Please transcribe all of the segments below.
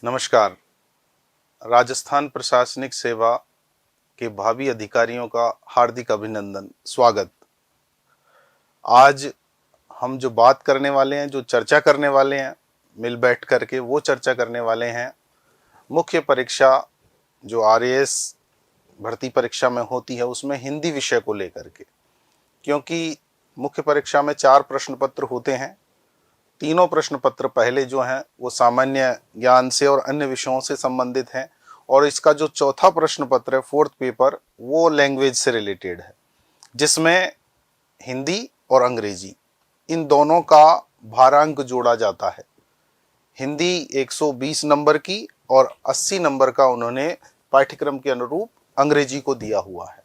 नमस्कार। राजस्थान प्रशासनिक सेवा के भावी अधिकारियों का हार्दिक अभिनंदन, स्वागत। आज हम जो बात करने वाले हैं, जो चर्चा करने वाले हैं, मिल बैठ करके वो चर्चा करने वाले हैं मुख्य परीक्षा जो आरएएस भर्ती परीक्षा में होती है उसमें हिंदी विषय को लेकर के। क्योंकि मुख्य परीक्षा में 4 प्रश्न पत्र होते हैं। तीनों प्रश्न पत्र पहले जो हैं वो सामान्य ज्ञान से और अन्य विषयों से संबंधित हैं, और इसका जो चौथा प्रश्न पत्र है, फोर्थ पेपर, वो लैंग्वेज से रिलेटेड है, जिसमें हिंदी और अंग्रेजी इन दोनों का भारांक जोड़ा जाता है। हिंदी 120 नंबर की और 80 नंबर का उन्होंने पाठ्यक्रम के अनुरूप अंग्रेजी को दिया हुआ है।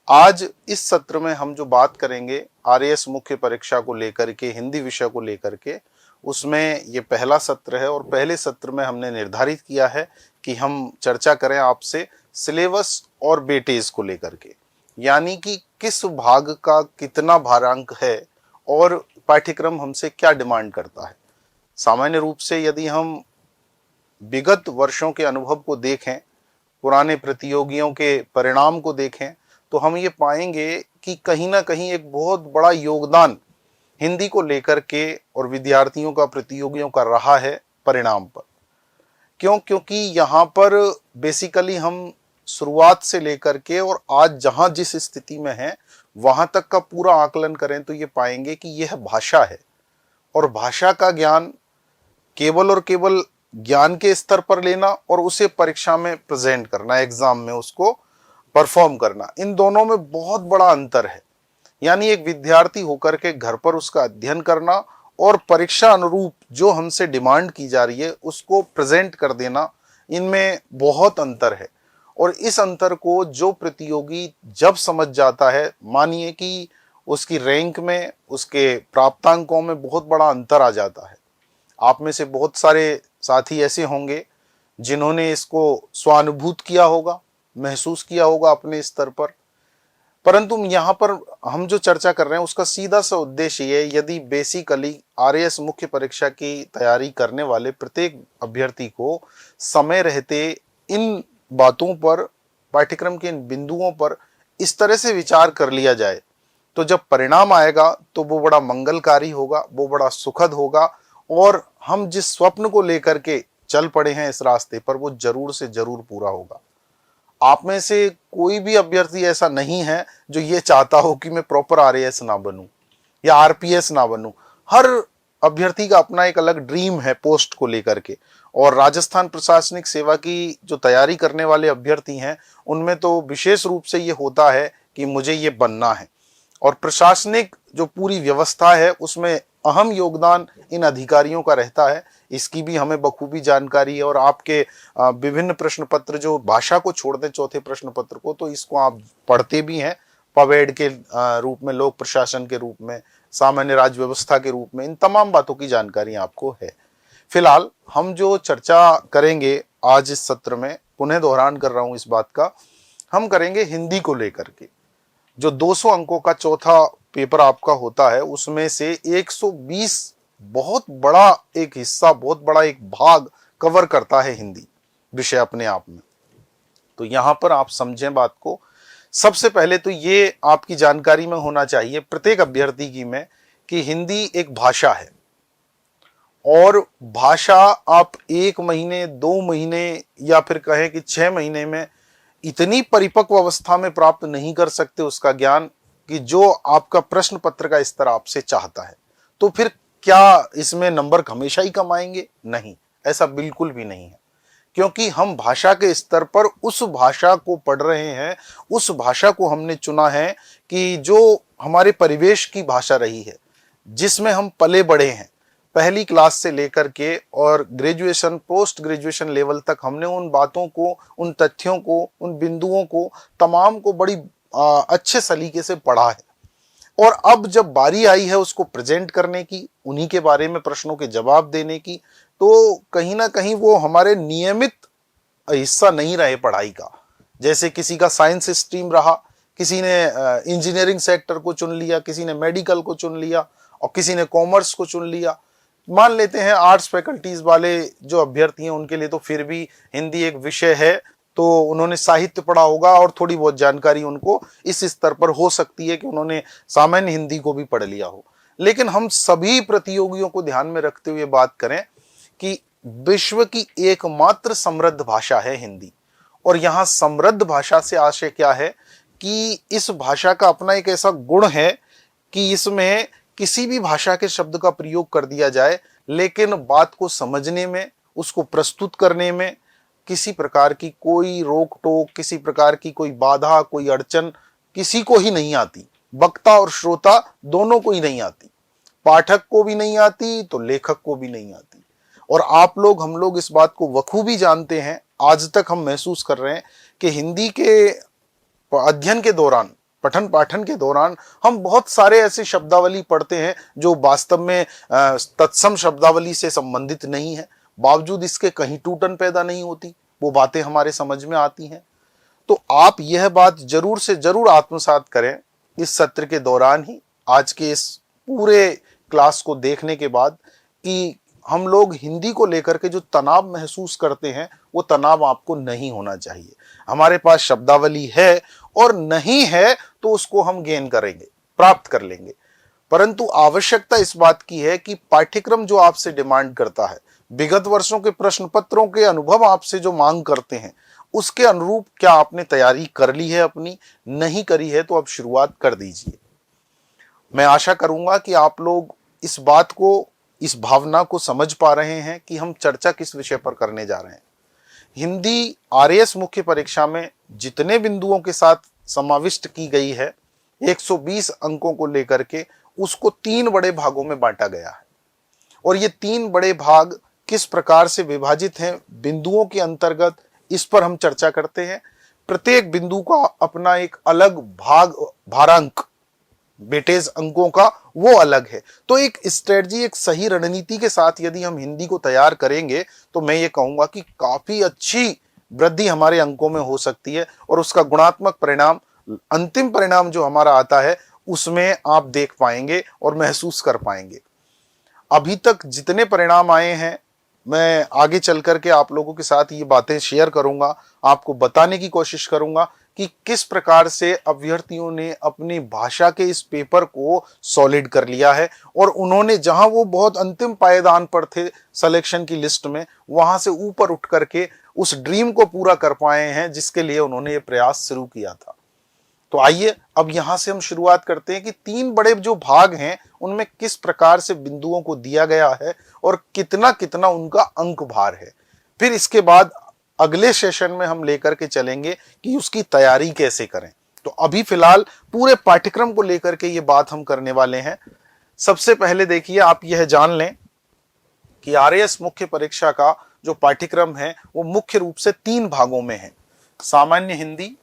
आज इस सत्र में हम जो बात करेंगे आरएएस मुख्य परीक्षा को लेकर के, हिंदी विषय को लेकर के, उसमें ये पहला सत्र है। और पहले सत्र में हमने निर्धारित किया है कि हम चर्चा करें आपसे सिलेबस और वेटेज को लेकर के, यानी कि किस भाग का कितना भारांक है और पाठ्यक्रम हमसे क्या डिमांड करता है। सामान्य रूप से यदि हम विगत वर्षों के अनुभव को देखें, पुराने प्रतियोगियों के परिणाम को देखें, तो हम ये पाएंगे कि कहीं ना कहीं एक बहुत बड़ा योगदान हिंदी को लेकर के और विद्यार्थियों का, प्रतियोगियों का रहा है परिणाम पर। क्योंकि यहाँ पर बेसिकली हम शुरुआत से लेकर के और आज जहाँ जिस स्थिति में हैं वहाँ तक का पूरा आकलन करें तो ये पाएंगे कि यह भाषा है, और भाषा का ज्ञान केवल और केवल ज्ञान के स्तर पर लेना और उसे परीक्षा में प्रेजेंट करना, एग्जाम में उसको परफॉर्म करना, इन दोनों में बहुत बड़ा अंतर है। यानी एक विद्यार्थी होकर के घर पर उसका अध्ययन करना और परीक्षा अनुरूप जो हमसे डिमांड की जा रही है उसको प्रेजेंट कर देना, इनमें बहुत अंतर है। और इस अंतर को जो प्रतियोगी जब समझ जाता है, मानिए कि उसकी रैंक में, उसके प्राप्तांकों में बहुत बड़ा अंतर आ जाता है। आप में से बहुत सारे साथी ऐसे होंगे जिन्होंने इसको स्वानुभूत किया होगा, महसूस किया होगा अपने स्तर पर। परंतु यहाँ पर हम जो चर्चा कर रहे हैं उसका सीधा सा उद्देश्य ये, यदि बेसिकली आरएएस मुख्य परीक्षा की तैयारी करने वाले प्रत्येक अभ्यर्थी को समय रहते इन बातों पर, पाठ्यक्रम के इन बिंदुओं पर इस तरह से विचार कर लिया जाए, तो जब परिणाम आएगा तो वो बड़ा मंगलकारी होगा, वो बड़ा सुखद होगा, और हम जिस स्वप्न को लेकर के चल पड़े हैं इस रास्ते पर वो जरूर से जरूर पूरा होगा। आप में से कोई भी अभ्यर्थी ऐसा नहीं है जो ये चाहता हो कि मैं प्रॉपर आरएएस ना बनूं या आरपीएस ना बनूं। हर अभ्यर्थी का अपना एक अलग ड्रीम है पोस्ट को लेकर के, और राजस्थान प्रशासनिक सेवा की जो तैयारी करने वाले अभ्यर्थी हैं उनमें तो विशेष रूप से ये होता है कि मुझे ये बनना है। और प्रशासनिक जो पूरी व्यवस्था है उसमें अहम योगदान इन अधिकारियों का रहता है, इसकी भी हमें बखूबी जानकारी है। और आपके विभिन्न प्रश्न पत्र जो भाषा को छोड़ दें, चौथे प्रश्न पत्र को, तो इसको आप पढ़ते भी हैं पवेड के रूप में, लोक प्रशासन के रूप में, सामान्य राज्य व्यवस्था के रूप में, इन तमाम बातों की जानकारी आपको है। फिलहाल हम जो चर्चा करेंगे आज इस सत्र में, पुनः दोहरान कर रहा हूं इस बात का, हम करेंगे हिंदी को लेकर के। जो 200 अंकों का चौथा पेपर आपका होता है उसमें से 120 बहुत बड़ा एक हिस्सा, बहुत बड़ा एक भाग कवर करता है हिंदी विषय अपने आप में। तो यहां पर आप समझें बात को। सबसे पहले तो ये आपकी जानकारी में होना चाहिए प्रत्येक अभ्यर्थी की में कि हिंदी एक भाषा है, और भाषा आप 1 महीने, 2 महीने या फिर कहें कि 6 महीने में इतनी परिपक्व अवस्था में प्राप्त नहीं कर सकते उसका ज्ञान कि जो आपका प्रश्न पत्र का स्तर आपसे चाहता है। तो फिर क्या इसमें नंबर हमेशा ही कम आएंगे? नहीं, ऐसा बिल्कुल भी नहीं है। क्योंकि हम भाषा के स्तर पर उस भाषा को पढ़ रहे हैं, उस भाषा को हमने चुना है कि जो हमारे परिवेश की भाषा रही है, जिसमें हम पले बढ़े हैं। पहली क्लास से लेकर के और ग्रेजुएशन, पोस्ट ग्रेजुएशन लेवल तक हमने उन बातों को, उन तथ्यों को, उन बिंदुओं को, तमाम को बड़ी अच्छे सलीके से पढ़ा है। और अब जब बारी आई है उसको प्रेजेंट करने की, उन्हीं के बारे में प्रश्नों के जवाब देने की, तो कहीं ना कहीं वो हमारे नियमित हिस्सा नहीं रहे पढ़ाई का। जैसे किसी का साइंस स्ट्रीम रहा, किसी ने इंजीनियरिंग सेक्टर को चुन लिया, किसी ने मेडिकल को चुन लिया और किसी ने कॉमर्स को चुन लिया। मान लेते हैं आर्ट्स फैकल्टीज वाले जो अभ्यर्थी हैं उनके लिए तो फिर भी हिंदी एक विषय है, तो उन्होंने साहित्य पढ़ा होगा और थोड़ी बहुत जानकारी उनको इस स्तर पर हो सकती है कि उन्होंने सामान्य हिंदी को भी पढ़ लिया हो। लेकिन हम सभी प्रतियोगियों को ध्यान में रखते हुए बात करें कि विश्व की एकमात्र समृद्ध भाषा है हिंदी, और यहां समृद्ध भाषा से आशय क्या है कि इस भाषा का अपना एक ऐसा गुण है कि इसमें किसी भी भाषा के शब्द का प्रयोग कर दिया जाए, लेकिन बात को समझने में, उसको प्रस्तुत करने में किसी प्रकार की कोई रोक टोक, किसी प्रकार की कोई बाधा, कोई अड़चन किसी को ही नहीं आती। वक्ता और श्रोता दोनों को ही नहीं आती, पाठक को भी नहीं आती तो लेखक को भी नहीं आती। और आप लोग, हम लोग इस बात को बखूबी जानते हैं, आज तक हम महसूस कर रहे हैं कि हिंदी के अध्ययन के दौरान, पठन पाठन के दौरान हम बहुत सारे ऐसे शब्दावली पढ़ते हैं जो वास्तव में तत्सम शब्दावली से संबंधित नहीं है, बावजूद इसके कहीं टूटन पैदा नहीं होती, वो बातें हमारे समझ में आती हैं। तो आप यह बात जरूर से जरूर आत्मसात करें इस सत्र के दौरान ही, आज के इस पूरे क्लास को देखने के बाद, कि हम लोग हिंदी को लेकर के जो तनाव महसूस करते हैं वो तनाव आपको नहीं होना चाहिए। हमारे पास शब्दावली है और नहीं है तो उसको हम गेन करेंगे, प्राप्त कर लेंगे, परंतु आवश्यकता इस बात की है कि पाठ्यक्रम जो आपसे डिमांड करता है, विगत वर्षों के प्रश्न पत्रों के अनुभव आपसे जो मांग करते हैं, उसके अनुरूप क्या आपने तैयारी कर ली है अपनी? नहीं करी है तो अब शुरुआत कर दीजिए। मैं आशा करूंगा कि आप लोग इस बात को, इस भावना को समझ पा रहे हैं कि हम चर्चा किस विषय पर करने जा रहे हैं। हिंदी आरएएस मुख्य परीक्षा में जितने बिंदुओं के साथ समाविष्ट की गई है 120 अंकों को लेकर के, उसको 3 बड़े भागों में बांटा गया है। और ये 3 बड़े भाग किस प्रकार से विभाजित हैं बिंदुओं के अंतर्गत, इस पर हम चर्चा करते हैं। प्रत्येक बिंदु का अपना एक अलग भारांक, वेटेज अंकों का वो अलग है। तो एक स्ट्रेटजी, एक सही रणनीति के साथ यदि हम हिंदी को तैयार करेंगे तो मैं ये कहूंगा कि काफी अच्छी वृद्धि हमारे अंकों में हो सकती है, और उसका गुणात्मक परिणाम, अंतिम परिणाम जो हमारा आता है, उसमें आप देख पाएंगे और महसूस कर पाएंगे। अभी तक जितने परिणाम आए हैं, मैं आगे चल करके आप लोगों के साथ ये बातें शेयर करूंगा, आपको बताने की कोशिश करूंगा कि किस प्रकार से अभ्यर्थियों ने अपनी भाषा के इस पेपर को सॉलिड कर लिया है, और उन्होंने जहां वो बहुत अंतिम पायदान पर थे सिलेक्शन की लिस्ट में, वहां से ऊपर उठ करके उस ड्रीम को पूरा कर पाए हैं जिसके लिए उन्होंने ये प्रयास शुरू किया था। तो आइए अब यहां से हम शुरुआत करते हैं कि 3 बड़े जो भाग हैं उनमें किस प्रकार से बिंदुओं को दिया गया है और कितना कितना उनका अंक भार है। फिर इसके बाद अगले सेशन में हम लेकर के चलेंगे कि उसकी तैयारी कैसे करें। तो अभी फिलहाल पूरे पाठ्यक्रम को लेकर के ये बात हम करने वाले हैं। सबसे पहले देखिए, आप यह जान लें कि आरएएस मुख्य परीक्षा का जो पाठ्यक्रम है वो मुख्य रूप से 3 भागों में है। सामान्य हिंदी,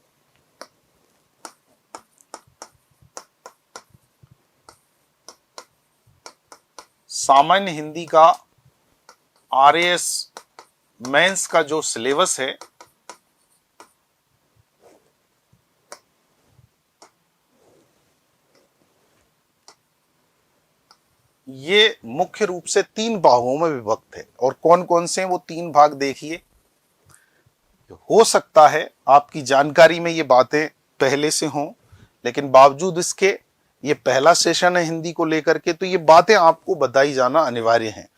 सामान्य हिंदी का आरएएस मेंस का जो सिलेबस है ये मुख्य रूप से 3 भागों में विभक्त है। और कौन कौन से हैं वो 3 भाग देखिए। हो सकता है आपकी जानकारी में ये बातें पहले से हों, लेकिन बावजूद इसके ये पहला सेशन है हिंदी को लेकर के, तो ये बातें आपको बताई जाना अनिवार्य है।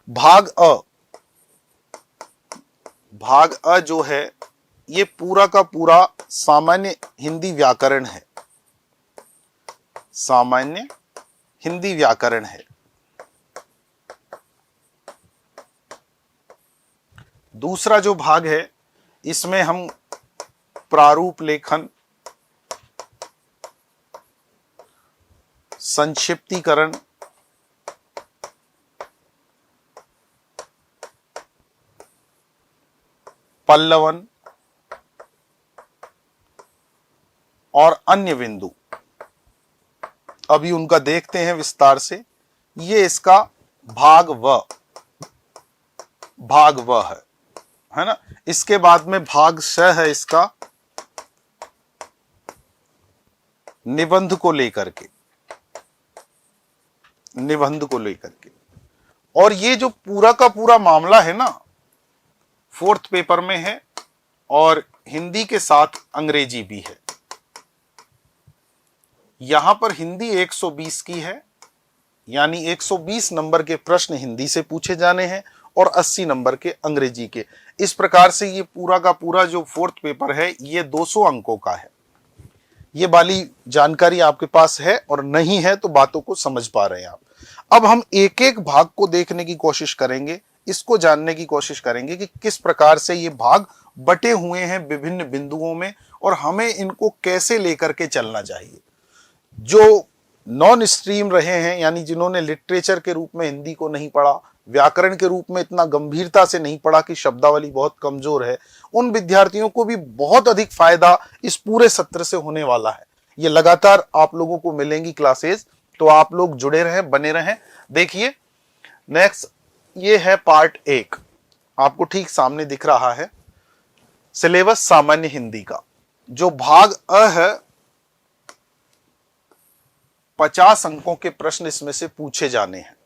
भाग अ, भाग अ जो है ये पूरा का पूरा सामान्य हिंदी व्याकरण है, सामान्य हिंदी व्याकरण है। दूसरा जो भाग है इसमें हम प्रारूप लेखन, संक्षिप्तीकरण, पल्लवन और अन्य बिंदु, अभी उनका देखते हैं विस्तार से। ये इसका भाग व है ना। इसके बाद में भाग स है इसका निबंध को लेकर के, निबंध को लेकर के। और ये जो पूरा का पूरा मामला है ना, फोर्थ पेपर में है और हिंदी के साथ अंग्रेजी भी है। यहां पर हिंदी 120 की है, यानी 120 नंबर के प्रश्न हिंदी से पूछे जाने हैं और 80 नंबर के अंग्रेजी के। इस प्रकार से ये पूरा का पूरा जो फोर्थ पेपर है ये 200 अंकों का है। ये वाली जानकारी आपके पास है और नहीं है तो बातों को समझ पा रहे हैं आप। अब हम एक एक भाग को देखने की कोशिश करेंगे, इसको जानने की कोशिश करेंगे कि किस प्रकार से ये भाग बटे हुए हैं विभिन्न बिंदुओं में और हमें इनको कैसे लेकर के चलना चाहिए। जो नॉन स्ट्रीम रहे हैं, यानी जिन्होंने लिटरेचर के रूप में हिंदी को नहीं पढ़ा, व्याकरण के रूप में इतना गंभीरता से नहीं पढ़ा कि शब्दावली बहुत कमजोर है, उन विद्यार्थियों को भी बहुत अधिक फायदा इस पूरे सत्र से होने वाला है। ये लगातार आप लोगों को मिलेंगी क्लासेस, तो आप लोग जुड़े रहें, बने रहें। देखिए नेक्स्ट ये है पार्ट 1, आपको ठीक सामने दिख रहा है सिलेबस सामान्य हिंदी का। जो भाग अ है 50 अंकों के प्रश्न इसमें से पूछे जाने हैं।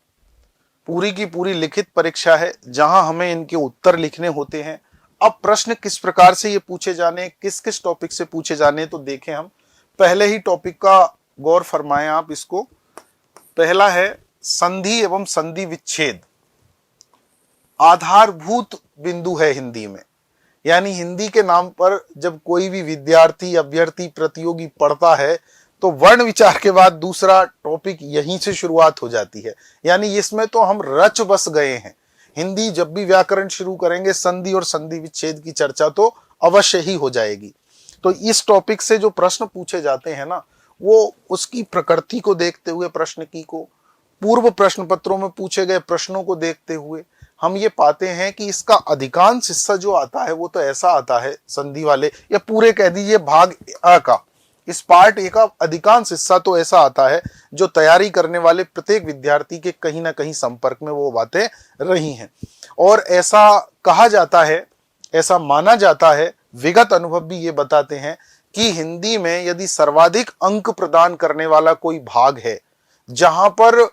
पूरी की पूरी लिखित परीक्षा है जहां हमें इनके उत्तर लिखने होते हैं। अब प्रश्न किस प्रकार से ये पूछे जाने, किस किस टॉपिक से पूछे जाने, तो देखें हम पहले ही टॉपिक का गौर फरमाएं आप इसको। पहला है संधि एवं संधि विच्छेद, आधारभूत बिंदु है हिंदी में। यानी हिंदी के नाम पर जब कोई भी विद्यार्थी, अभ्यर्थी, प्रतियोगी पढ़ता है तो वर्ण विचार के बाद दूसरा टॉपिक यहीं से शुरुआत हो जाती है। यानी इसमें तो हम रच बस गए हैं। हिंदी जब भी व्याकरण शुरू करेंगे संधि और संधि विच्छेद की चर्चा तो अवश्य ही हो जाएगी। तो इस टॉपिक से जो प्रश्न पूछे जाते हैं ना, वो उसकी प्रकृति को देखते हुए प्रश्न की को, पूर्व प्रश्न पत्रों में पूछे गए प्रश्नों को देखते हुए हम ये पाते हैं कि इसका अधिकांश हिस्सा जो आता है वो तो ऐसा आता है, संधि वाले या पूरे कह दीजिए भाग अ का, इस पार्ट ए का अधिकांश हिस्सा तो ऐसा आता है जो तैयारी करने वाले प्रत्येक विद्यार्थी के कहीं ना कहीं संपर्क में वो बातें रही हैं। और ऐसा कहा जाता है, ऐसा माना जाता है, विगत अनुभव भी ये बताते हैं कि हिंदी में यदि सर्वाधिक अंक प्रदान करने वाला कोई भाग है जहां पर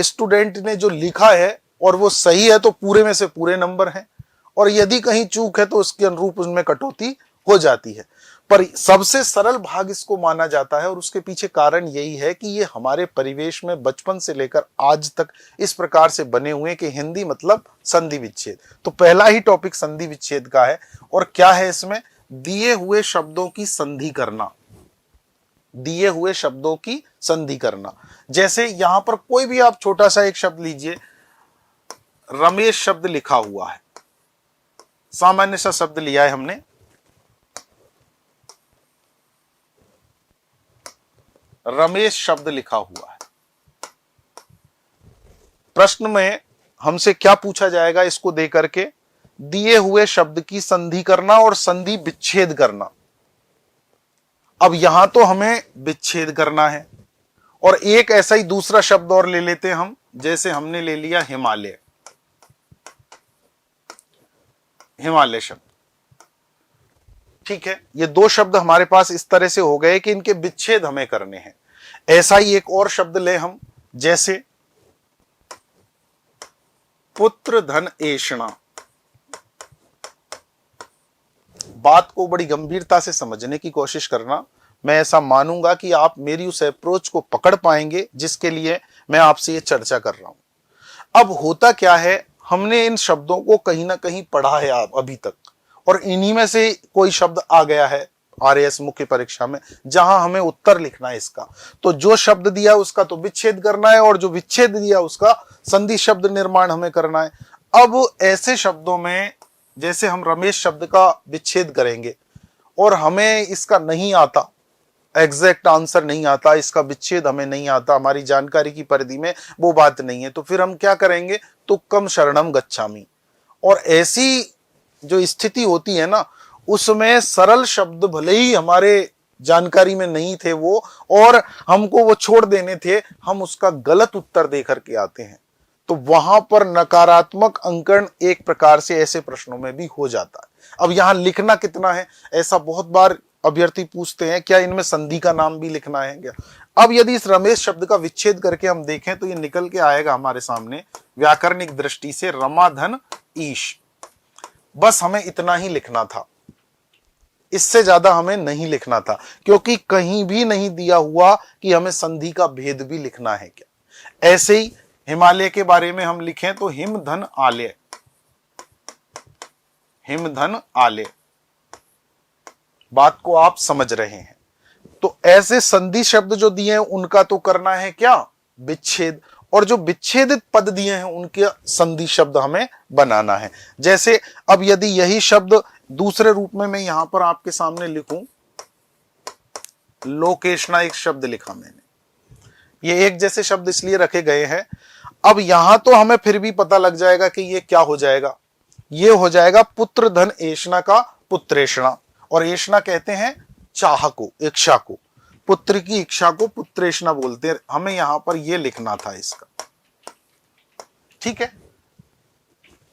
स्टूडेंट ने जो लिखा है और वो सही है तो पूरे में से पूरे नंबर हैं, और यदि कहीं चूक है तो उसके अनुरूप उसमें कटौती हो जाती है। पर सबसे सरल भाग इसको माना जाता है और उसके पीछे कारण यही है कि ये हमारे परिवेश में बचपन से लेकर आज तक इस प्रकार से बने हुए कि हिंदी मतलब संधि विच्छेद। तो पहला ही टॉपिक संधि विच्छेद का है। और क्या है इसमें? दिए हुए शब्दों की संधि करना, दिए हुए शब्दों की संधि करना। जैसे यहां पर कोई भी आप छोटा सा एक शब्द लीजिए, रमेश शब्द लिखा हुआ है, सामान्य सा शब्द लिया है हमने, रमेश शब्द लिखा हुआ है। प्रश्न में हमसे क्या पूछा जाएगा इसको देकर के? दिए हुए शब्द की संधि करना और संधि विच्छेद करना। अब यहां तो हमें विच्छेद करना है और एक ऐसा ही दूसरा शब्द और ले लेते हैं हम, जैसे हमने ले लिया हिमालय, हिमालय शब्द। ठीक है, ये दो शब्द हमारे पास इस तरह से हो गए कि इनके विच्छेद हमें करने हैं। ऐसा ही एक और शब्द ले हम, जैसे पुत्र धन एषणा। बात को बड़ी गंभीरता से समझने की कोशिश करना। मैं ऐसा मानूंगा कि आप मेरी उस अप्रोच को पकड़ पाएंगे जिसके लिए मैं आपसे ये चर्चा कर रहा हूं। अब होता क्या है, हमने इन शब्दों को कहीं ना कहीं पढ़ा है आप अभी तक, और इन्हीं में से कोई शब्द आ गया है आरएएस मुख्य परीक्षा में जहां हमें उत्तर लिखना है इसका। तो जो शब्द दिया उसका तो विच्छेद करना है और जो विच्छेद दिया उसका संधि शब्द निर्माण हमें करना है। अब ऐसे शब्दों में जैसे हम रमेश शब्द का विच्छेद करेंगे और हमें इसका नहीं आता, एग्जैक्ट आंसर नहीं आता, इसका विच्छेद हमें नहीं आता, हमारी जानकारी की परिधि में वो बात नहीं है, तो फिर हम क्या करेंगे? तुक्कम शरणम गच्छामि। और ऐसी जो स्थिति होती है ना, उसमें सरल शब्द भले ही हमारे जानकारी में नहीं थे वो, और हमको वो छोड़ देने थे, हम उसका गलत उत्तर दे करके आते हैं, तो वहां पर नकारात्मक अंकन एक प्रकार से ऐसे प्रश्नों में भी हो जाता है। अब यहां लिखना कितना है, ऐसा बहुत बार अभ्यर्थी पूछते हैं क्या इनमें संधि का नाम भी लिखना है क्या। अब यदि इस रमेश शब्द का विच्छेद करके हम देखें तो ये निकल के आएगा हमारे सामने व्याकरणिक दृष्टि से रमाधन ईश। बस हमें इतना ही लिखना था, इससे ज्यादा हमें नहीं लिखना था, क्योंकि कहीं भी नहीं दिया हुआ कि हमें संधि का भेद भी लिखना है क्या। ऐसे ही हिमालय के बारे में हम लिखें तो हिमधन आलय, हिमधन आलय, बात को आप समझ रहे हैं। तो ऐसे संधि शब्द जो दिए हैं उनका तो करना है क्या, विच्छेद, और जो विच्छेदित पद दिए हैं उनके संधि शब्द हमें बनाना है। जैसे अब यदि यही शब्द दूसरे रूप में मैं यहां पर आपके सामने लिखूं, लोकेशना एक शब्द लिखा मैंने, ये एक जैसे शब्द इसलिए रखे गए हैं। अब यहां तो हमें फिर भी पता लग जाएगा कि ये क्या हो जाएगा, ये हो जाएगा पुत्र धन एषणा का पुत्रेषणा, और एषणा कहते हैं चाह को, इच्छा को, पुत्र की इच्छा को पुत्रेषणा बोलते हैं। हमें यहां पर ये लिखना था इसका, ठीक है,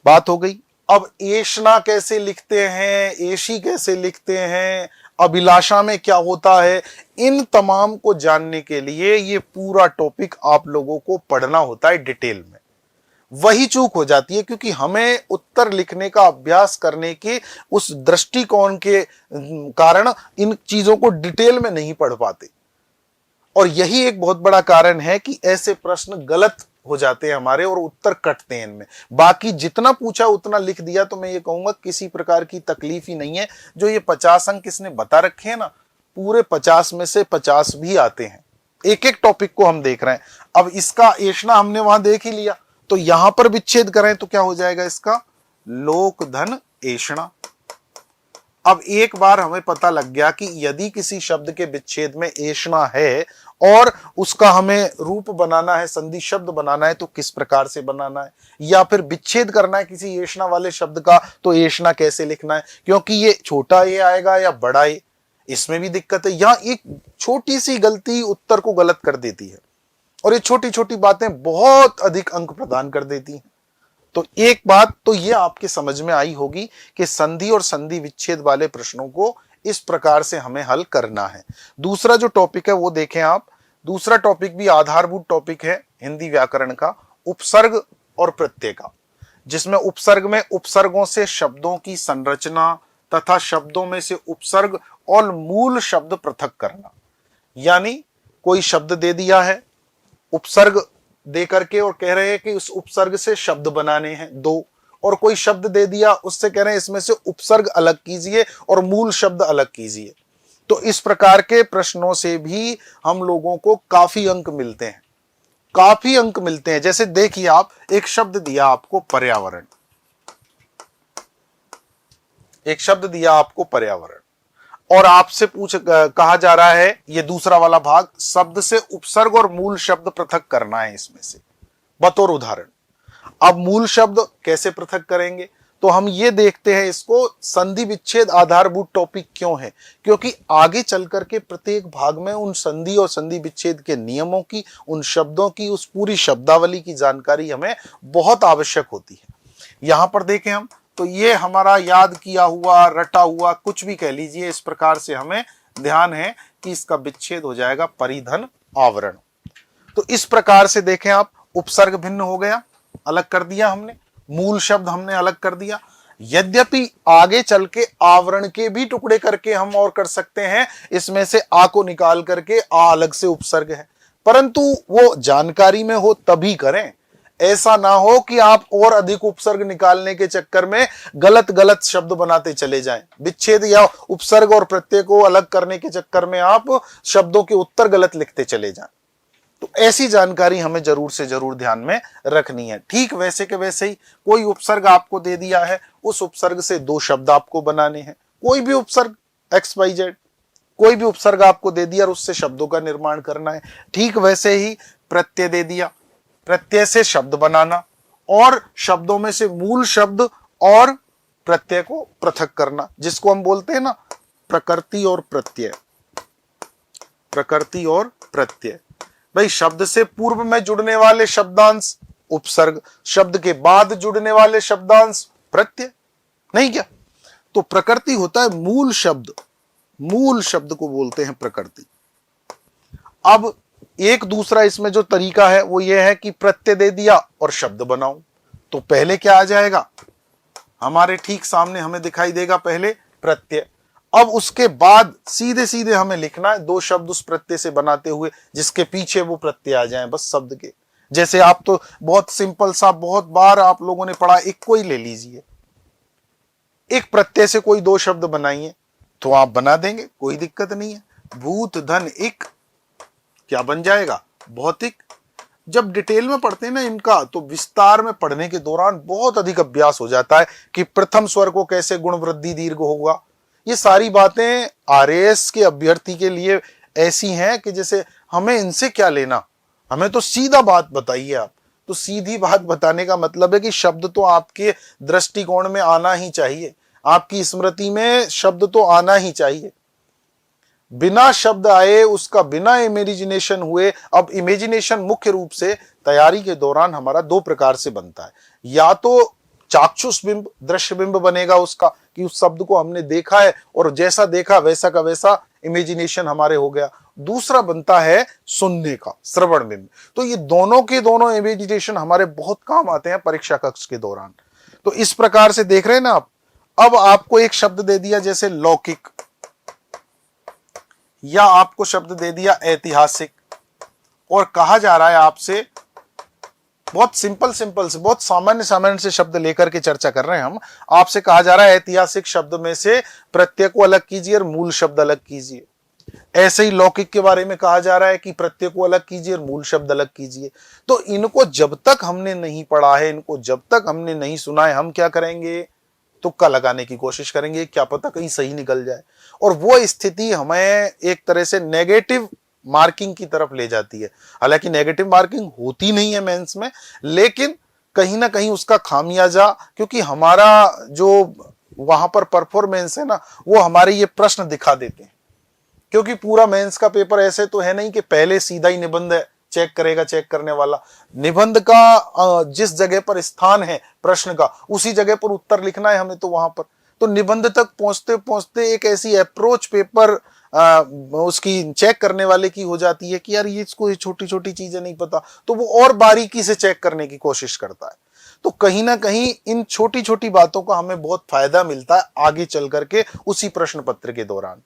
बात हो गई। अब एषणा कैसे लिखते हैं, एशी कैसे लिखते हैं, अभिलाषा में क्या होता है, इन तमाम को जानने के लिए ये पूरा टॉपिक आप लोगों को पढ़ना होता है डिटेल में। वही चूक हो जाती है क्योंकि हमें उत्तर लिखने का अभ्यास करने के उस दृष्टिकोण के कारण इन चीजों को डिटेल में नहीं पढ़ पाते, और यही एक बहुत बड़ा कारण है कि ऐसे प्रश्न गलत हो जाते हैं हमारे और उत्तर कटते हैं इनमें। बाकी जितना पूछा उतना लिख दिया तो मैं ये कहूंगा किसी प्रकार की तकलीफ ही नहीं है। जो ये 50 अंक इसने बता रखे हैं ना, पूरे 50 में से 50 भी आते हैं। एक एक टॉपिक को हम देख रहे हैं। अब इसका एषणा हमने वहां देख ही लिया, तो यहां पर विच्छेद करें तो क्या हो जाएगा इसका, लोक धन एषणा। अब एक बार हमें पता लग गया कि यदि किसी शब्द के विच्छेद में एषणा है और उसका हमें रूप बनाना है, संधि शब्द बनाना है, तो किस प्रकार से बनाना है, या फिर विच्छेद करना है किसी एषणा वाले शब्द का तो एषणा कैसे लिखना है, क्योंकि ये छोटा ए आएगा या बड़ा ए, इसमें भी दिक्कत है। यहां एक छोटी सी गलती उत्तर को गलत कर देती है, और ये छोटी छोटी बातें बहुत अधिक अंक प्रदान कर देती हैं। तो एक बात तो ये आपके समझ में आई होगी कि संधि और संधि विच्छेद वाले प्रश्नों को इस प्रकार से हमें हल करना है। दूसरा जो टॉपिक है वो देखें आप, दूसरा टॉपिक भी आधारभूत टॉपिक है हिंदी व्याकरण का, उपसर्ग और प्रत्यय का, जिसमें उपसर्ग में उपसर्गों से शब्दों की संरचना तथा शब्दों में से उपसर्ग और मूल शब्द पृथक करना। यानी कोई शब्द दे दिया है, उपसर्ग दे करके और कह रहे हैं कि उस उपसर्ग से शब्द बनाने हैं दो, और कोई शब्द दे दिया उससे कह रहे हैं इसमें से उपसर्ग अलग कीजिए और मूल शब्द अलग कीजिए। तो इस प्रकार के प्रश्नों से भी हम लोगों को काफी अंक मिलते हैं, काफी अंक मिलते हैं। जैसे देखिए आप, एक शब्द दिया आपको पर्यावरण, एक शब्द दिया आपको पर्यावरण, और आपसे कहा जा रहा है ये दूसरा वाला भाग, शब्द से उपसर्ग और मूल शब्द पृथक करना है इसमें से, बतौर उदाहरण। अब मूल शब्द कैसे पृथक करेंगे, तो हम ये देखते हैं इसको संधि विच्छेद आधारभूत टॉपिक क्यों है, क्योंकि आगे चल करके प्रत्येक भाग में उन संधि और संधि विच्छेद के नियमों की, उन शब्दों की, उस पूरी शब्दावली की जानकारी हमें बहुत आवश्यक होती है। यहां पर देखें हम, तो ये हमारा याद किया हुआ, रटा हुआ, कुछ भी कह लीजिए, इस प्रकार से हमें ध्यान है कि इसका विच्छेद हो जाएगा परिधन आवरण। तो इस प्रकार से देखें आप, उपसर्ग भिन्न हो गया, अलग कर दिया हमने, मूल शब्द हमने अलग कर दिया। यद्यपि आगे चल के आवरण के भी टुकड़े करके हम और कर सकते हैं, इसमें से आ को निकाल करके आ अलग से उपसर्ग है, परंतु वो जानकारी में हो तभी करें। ऐसा ना हो कि आप और अधिक उपसर्ग निकालने के चक्कर में गलत गलत शब्द बनाते चले जाएं। विच्छेद या उपसर्ग और प्रत्यय को अलग करने के चक्कर में आप शब्दों के उत्तर गलत लिखते चले जाएं। तो ऐसी जानकारी हमें जरूर से जरूर ध्यान में रखनी है। ठीक वैसे के वैसे ही कोई उपसर्ग आपको दे दिया है, उस उपसर्ग से दो शब्द आपको बनाने हैं। कोई भी उपसर्ग XYZ, कोई भी उपसर्ग आपको दे दिया और उससे शब्दों का निर्माण करना है। ठीक वैसे ही प्रत्यय दे दिया, प्रत्यय से शब्द बनाना, और शब्दों में से मूल शब्द और प्रत्यय को पृथक करना, जिसको हम बोलते हैं ना प्रकृति और प्रत्यय। प्रकृति और प्रत्यय, भाई शब्द से पूर्व में जुड़ने वाले शब्दांश उपसर्ग, शब्द के बाद जुड़ने वाले शब्दांश प्रत्यय, नहीं क्या। तो प्रकृति होता है मूल शब्द, मूल शब्द को बोलते हैं प्रकृति। अब एक दूसरा इसमें जो तरीका है वो ये है कि प्रत्यय दे दिया और शब्द बनाओ। तो पहले क्या आ जाएगा, हमारे ठीक सामने हमें दिखाई देगा पहले प्रत्यय। अब उसके बाद सीधे सीधे हमें लिखना है दो शब्द उस प्रत्यय से बनाते हुए जिसके पीछे वो प्रत्यय आ जाए, बस शब्द के। जैसे आप तो बहुत सिंपल सा, बहुत बार आप लोगों ने पढ़ा, एक को ही ले लीजिए, एक प्रत्यय से कोई दो शब्द बनाइए तो आप बना देंगे, कोई दिक्कत नहीं है। भूत धन इक क्या बन जाएगा, भौतिक। जब डिटेल में पढ़ते हैं ना इनका, तो विस्तार में पढ़ने के दौरान बहुत अधिक अभ्यास हो जाता है कि प्रथम स्वर को कैसे गुण वृद्धि दीर्घ होगा। ये सारी बातें आरएएस के अभ्यर्थी के लिए ऐसी हैं कि जैसे हमें इनसे क्या लेना, हमें तो सीधा बात बताइए आप। तो सीधी बात बताने का मतलब है कि शब्द तो आपके दृष्टिकोण में आना ही चाहिए, आपकी स्मृति में शब्द तो आना ही चाहिए। बिना शब्द आए उसका बिना इमेजिनेशन हुए। अब इमेजिनेशन मुख्य रूप से तैयारी के दौरान हमारा दो प्रकार से बनता है, या तो चाक्षुष बिंब, दृश्य बिंब बनेगा उसका कि उस शब्द को हमने देखा है और जैसा देखा वैसा का वैसा इमेजिनेशन हमारे हो गया। दूसरा बनता है सुनने का, श्रवण बिंब। तो ये दोनों के दोनों इमेजिनेशन हमारे बहुत काम आते हैं परीक्षा कक्ष के दौरान। तो इस प्रकार से देख रहे हैं ना आप। अब आपको एक शब्द दे दिया जैसे लौकिक, या आपको शब्द दे दिया ऐतिहासिक, और कहा जा रहा है आपसे बहुत सिंपल से, बहुत सामान्य से शब्द लेकर के चर्चा कर रहे हैं हम। आपसे कहा जा रहा है ऐतिहासिक शब्द में से प्रत्यय को अलग कीजिए और मूल शब्द अलग कीजिए। ऐसे ही लौकिक के बारे में कहा जा रहा है कि प्रत्यय को अलग कीजिए और मूल शब्द अलग कीजिए। तो इनको जब तक हमने नहीं पढ़ा है, इनको जब तक हमने नहीं सुना है, हम क्या करेंगे, तुक्का लगाने की कोशिश करेंगे, क्या पता कहीं सही निकल जाए। और वो स्थिति हमें एक तरह से नेगेटिव मार्किंग की तरफ ले जाती है। हालांकि नेगेटिव मार्किंग होती नहीं है मेंस में, लेकिन कहीं ना कहीं उसका खामियाजा, क्योंकि हमारा जो वहां पर परफॉर्मेंस है ना, वो हमारे ये प्रश्न दिखा देते हैं। क्योंकि पूरा मेंस का पेपर ऐसे तो है नहीं कि पहले सीधा ही निबंध चेक करेगा चेक करने वाला। निबंध का जिस जगह पर स्थान है प्रश्न का, उसी जगह पर उत्तर लिखना है हमें तो वहां पर। तो निबंध तक पहुंचते पहुंचते एक ऐसी अप्रोच पेपर उसकी चेक करने वाले की हो जाती है कि यार ये इसको ये छोटी छोटी चीजें नहीं पता, तो वो और बारीकी से चेक करने की कोशिश करता है। तो कहीं ना कहीं इन छोटी छोटी बातों का हमें बहुत फायदा मिलता है आगे चल करके उसी प्रश्न पत्र के दौरान।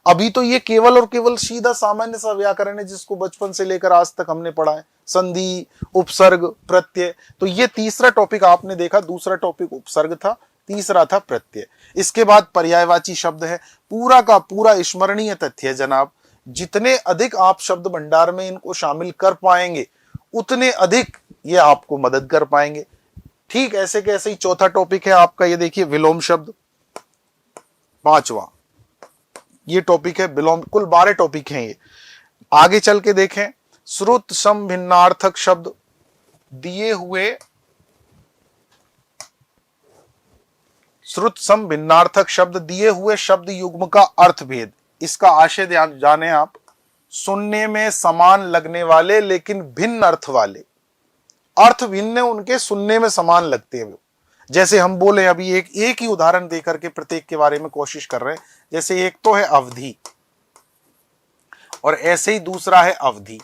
अभी तो ये केवल और केवल सीधा सामान्य सा व्याकरण है जिसको बचपन से लेकर आज तक हमने पढ़ा है, संधि, उपसर्ग, प्रत्यय। तो ये तीसरा टॉपिक आपने देखा, दूसरा टॉपिक उपसर्ग था, तीसरा था प्रत्यय। इसके बाद पर्यायवाची शब्द है। पूरा का पूरा स्मरणीय तथ्य है जनाब, जितने अधिक आप शब्द भंडार में इनको शामिल कर पाएंगे उतने अधिक ये आपको मदद कर पाएंगे। ठीक ऐसे कैसे ही चौथा टॉपिक है आपका, ये देखिए विलोम शब्द। पांचवा ये टॉपिक है विलोम। कुल 12 टॉपिक हैं ये। आगे चल के देखें, श्रुत सम भिन्नार्थक शब्द दिए हुए, श्रुत सम भिन्नार्थक शब्द दिए हुए शब्द युग्म का अर्थ भेद। इसका आशय जाने आप, सुनने में समान लगने वाले लेकिन भिन्न अर्थ वाले। अर्थ भिन्न उनके, सुनने में समान लगते हैं। जैसे हम बोले अभी एक ही उदाहरण देकर के प्रत्येक के बारे में कोशिश कर रहे हैं। जैसे एक तो है अवधि और ऐसे ही दूसरा है अवधि।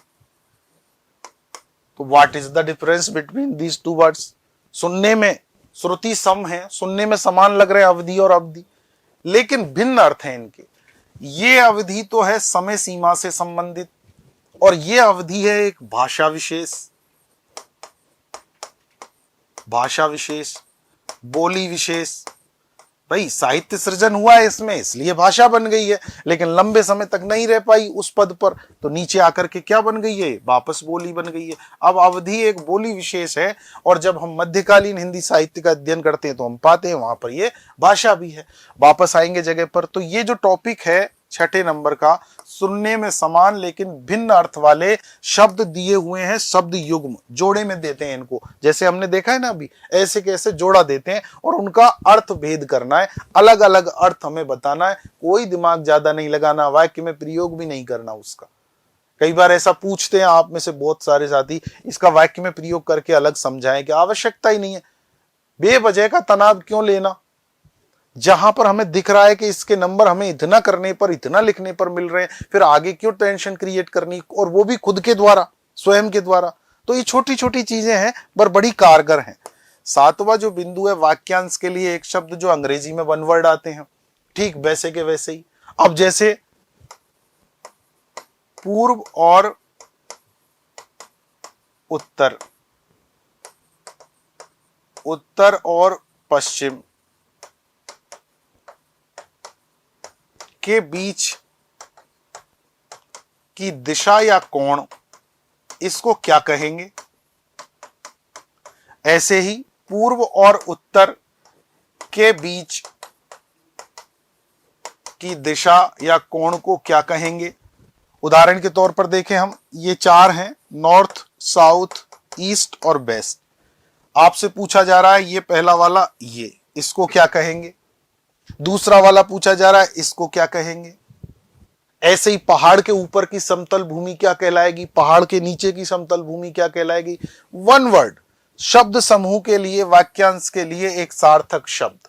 तो what is the difference between these two words? सुनने में श्रुति सम है, सुनने में समान लग रहे हैं अवधि और अवधि, लेकिन भिन्न अर्थ है इनके। ये अवधि तो है समय सीमा से संबंधित और ये अवधि है एक भाषा विशेष, बोली विशेष। भाई साहित्य सृजन हुआ है इसमें, इसलिए भाषा बन गई है, लेकिन लंबे समय तक नहीं रह पाई उस पद पर, तो नीचे आकर के क्या बन गई है, वापस बोली बन गई है। अब अवधि एक बोली विशेष है, और जब हम मध्यकालीन हिंदी साहित्य का अध्ययन करते हैं तो हम पाते हैं वहां पर ये भाषा भी है। वापस आएंगे जगह पर। तो ये जो टॉपिक है 6 नंबर का, सुनने में समान लेकिन भिन्न अर्थ वाले शब्द दिए हुए हैं, शब्द युग्म जोड़े में देते हैं इनको। जैसे हमने देखा है ना अभी, ऐसे कैसे जोड़ा देते हैं और उनका अर्थ भेद करना है, अलग अलग अर्थ हमें बताना है। कोई दिमाग ज्यादा नहीं लगाना, वाक्य में प्रयोग भी नहीं करना उसका। कई बार ऐसा पूछते हैं आप में से बहुत सारे साथी, इसका वाक्य में प्रयोग करके अलग समझाएं, कि आवश्यकता ही नहीं है, बेवजह का तनाव क्यों लेना। जहां पर हमें दिख रहा है कि इसके नंबर हमें इतना करने पर, इतना लिखने पर मिल रहे हैं, फिर आगे क्यों टेंशन क्रिएट करनी, और वो भी खुद के द्वारा, स्वयं के द्वारा। तो ये छोटी छोटी चीजें हैं पर बड़ी कारगर हैं। सातवां जो बिंदु है वाक्यांश के लिए, एक शब्द जो अंग्रेजी में वन वर्ड आते हैं, ठीक वैसे के वैसे ही। अब जैसे पूर्व और उत्तर, उत्तर और पश्चिम के बीच की दिशा या कोण, इसको क्या कहेंगे? ऐसे ही पूर्व और उत्तर के बीच की दिशा या कोण को क्या कहेंगे? उदाहरण के तौर पर देखें हम, ये चार हैं, नॉर्थ, साउथ, ईस्ट और वेस्ट। आपसे पूछा जा रहा है ये पहला वाला, ये, इसको क्या कहेंगे? दूसरा वाला पूछा जा रहा है, इसको क्या कहेंगे? ऐसे ही पहाड़ के ऊपर की समतल भूमि क्या कहलाएगी, पहाड़ के नीचे की समतल भूमि क्या कहलाएगी? वन वर्ड, शब्द समूह के लिए, वाक्यांश के लिए एक सार्थक शब्द।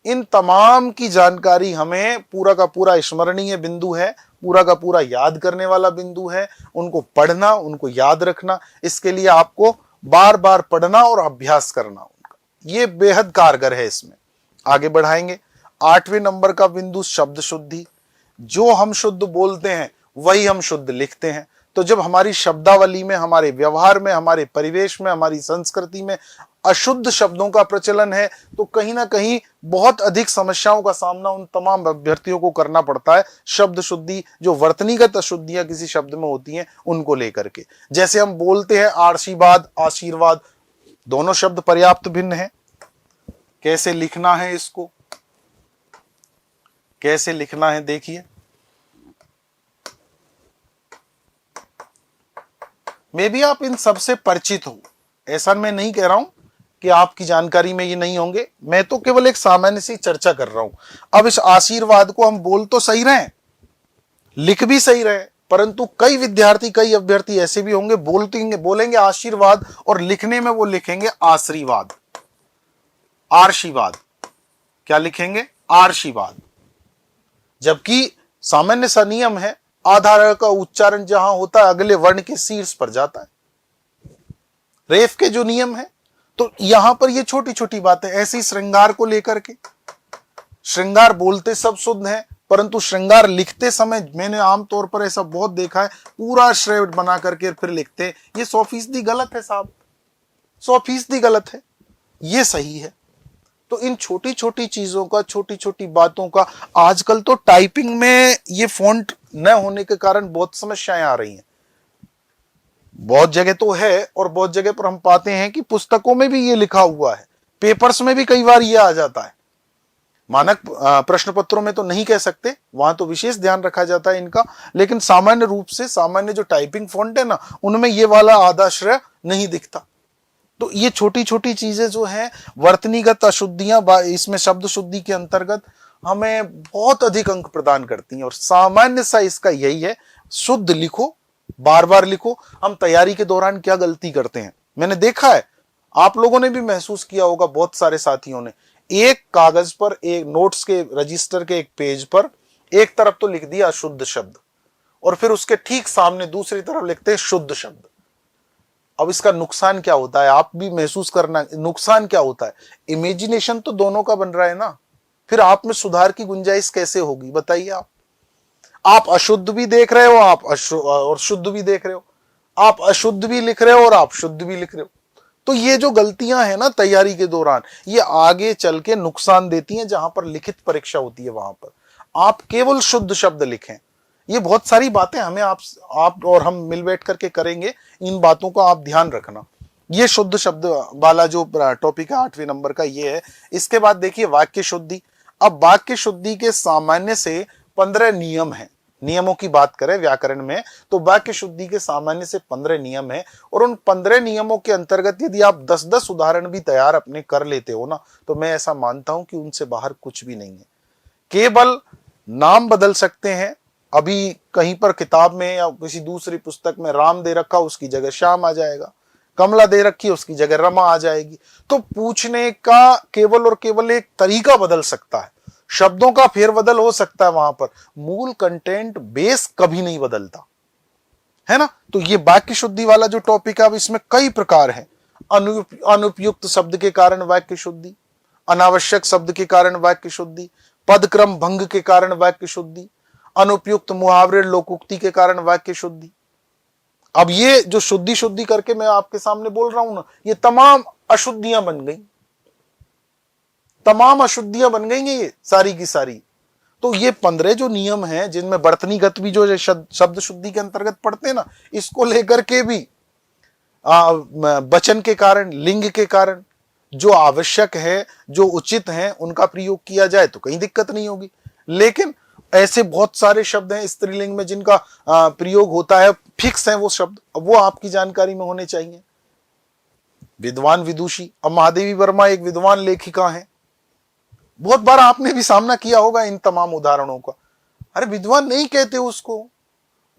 इन तमाम की जानकारी हमें पूरा का पूरा स्मरणीय बिंदु है, पूरा का पूरा याद करने वाला बिंदु है। उनको पढ़ना, उनको याद रखना, इसके लिए आपको बार बार पढ़ना और अभ्यास करना उनका, ये बेहद कारगर है। इसमें आगे बढ़ाएंगे। 8वें नंबर का बिंदु शब्द शुद्धि। जो हम शुद्ध बोलते हैं वही हम शुद्ध लिखते हैं। तो जब हमारी शब्दावली में, हमारे व्यवहार में, हमारे परिवेश में, हमारी संस्कृति में अशुद्ध शब्दों का प्रचलन है, तो कहीं ना कहीं बहुत अधिक समस्याओं का सामना उन तमाम अभ्यर्थियों को करना पड़ता है। शब्द शुद्धि, जो वर्तनीगत अशुद्धियां किसी शब्द में होती हैं, उनको लेकर के। जैसे हम बोलते हैं आशीर्वाद, आशीर्वाद, दोनों शब्द पर्याप्त भिन्न हैं। कैसे लिखना है इसको, कैसे लिखना है देखिए। मे भी आप इन सबसे परिचित हो, ऐसा मैं नहीं कह रहा हूं कि आपकी जानकारी में ये नहीं होंगे, मैं तो केवल एक सामान्य सी चर्चा कर रहा हूं। अब इस आशीर्वाद को हम बोल तो सही रहे, लिख भी सही रहे, परंतु कई विद्यार्थी, कई अभ्यर्थी ऐसे भी होंगे, बोलेंगे आशीर्वाद और लिखने में वो लिखेंगे आशीर्वाद, आशीर्वाद। क्या लिखेंगे? आशीर्वाद। जबकि सामान्य सा नियम है, आधार का उच्चारण जहां होता है अगले वर्ण के शीर्ष पर जाता है, रेफ के जो नियम है। तो यहां पर ये छोटी छोटी बातें, ऐसी श्रृंगार को लेकर के, श्रृंगार बोलते सब शुद्ध है, परंतु श्रृंगार लिखते समय मैंने आमतौर पर ऐसा बहुत देखा है, पूरा श्रेय बना करके फिर लिखते, ये 100% गलत है साहब, 100% गलत है, ये सही है। तो इन छोटी छोटी चीजों का, छोटी छोटी बातों का, आजकल तो टाइपिंग में ये फॉन्ट न होने के कारण बहुत समस्याएं आ रही हैं। बहुत जगह तो है और बहुत जगह पर हम पाते हैं कि पुस्तकों में भी ये लिखा हुआ है, पेपर्स में भी कई बार ये आ जाता है। मानक प्रश्न पत्रों में तो नहीं कह सकते, वहां तो विशेष ध्यान रखा जाता है इनका, लेकिन सामान्य रूप से सामान्य जो टाइपिंग फॉन्ट है ना, उनमें ये वाला आधा श्रेय नहीं दिखता। तो ये छोटी छोटी चीजें जो हैं, वर्तनीगत अशुद्धियां इसमें शब्द शुद्धि के अंतर्गत हमें बहुत अधिक अंक प्रदान करती हैं। और सामान्य सा इसका यही है, शुद्ध लिखो, बार बार लिखो। हम तैयारी के दौरान क्या गलती करते हैं, मैंने देखा है, आप लोगों ने भी महसूस किया होगा, बहुत सारे साथियों ने, एक कागज पर, एक नोट्स के रजिस्टर के एक पेज पर एक तरफ तो लिख दिया अशुद्ध शब्द, और फिर उसके ठीक सामने दूसरी तरफ लिखते हैं शुद्ध शब्द। अब इसका नुकसान क्या होता है, आप भी महसूस करना, नुकसान क्या होता है? इमेजिनेशन तो दोनों का बन रहा है ना, फिर आप में सुधार की गुंजाइश कैसे होगी बताइए। आप अशुद्ध भी देख रहे हो, आप और शुद्ध भी देख रहे हो, आप अशुद्ध भी लिख रहे हो और आप शुद्ध भी लिख रहे हो। तो ये जो गलतियां हैं ना तैयारी के दौरान, ये आगे चल के नुकसान देती हैं। जहां पर लिखित परीक्षा होती है वहां पर आप केवल शुद्ध शब्द लिखें। ये बहुत सारी बातें हमें आप और हम मिल बैठ करके करेंगे, इन बातों का आप ध्यान रखना। ये शुद्ध शब्द वाला जो टॉपिक है 8वें नंबर का ये है। इसके बाद देखिए वाक्य शुद्धि। अब वाक्य शुद्धि के सामान्य से 15 नियम हैं। नियमों की बात करें व्याकरण में तो वाक्य शुद्धि के सामान्य से 15 नियम है, और उन 15 नियमों के अंतर्गत यदि आप 10-10 उदाहरण भी तैयार अपने कर लेते हो ना, तो मैं ऐसा मानता हूं कि उनसे बाहर कुछ भी नहीं है। केवल नाम बदल सकते हैं। अभी कहीं पर किताब में या किसी दूसरी पुस्तक में राम दे रखा, उसकी जगह श्याम आ जाएगा। कमला दे रखी, उसकी जगह रमा आ जाएगी। तो पूछने का केवल और केवल एक तरीका बदल सकता है। शब्दों का फेरबदल हो सकता है वहां पर, मूल कंटेंट बेस कभी नहीं बदलता, है ना। तो ये वाक्य शुद्धि वाला जो टॉपिक है, अब इसमें कई प्रकार है। अनुपयुक्त शब्द के कारण वाक्य शुद्धि, अनावश्यक शब्द के कारण वाक्य शुद्धि, पदक्रम भंग के कारण वाक्य शुद्धि, अनुपयुक्त मुहावरे लोकोक्ति के कारण वाक्य शुद्धि। अब ये जो शुद्धि शुद्धि करके मैं आपके सामने बोल रहा हूं ना, ये तमाम अशुद्धियां बन गई, तमाम अशुद्धियां बन गई ये सारी की सारी। तो ये 15 जो नियम हैं, जिनमें वर्तनीगत भी जो शब्द शुद्धि के अंतर्गत पड़ते हैं ना, इसको लेकर के भी वचन के कारण, लिंग के कारण जो आवश्यक है, जो उचित है, उनका प्रयोग किया जाए तो कहीं दिक्कत नहीं होगी। लेकिन ऐसे बहुत सारे शब्द हैं स्त्रीलिंग में जिनका प्रयोग होता है, फिक्स है वो शब्द, वो आपकी जानकारी में होने चाहिए। विद्वान विदुषी, अब महादेवी वर्मा एक विद्वान लेखिका है, बहुत बार आपने भी सामना किया होगा इन तमाम उदाहरणों का। अरे विद्वान नहीं कहते उसको,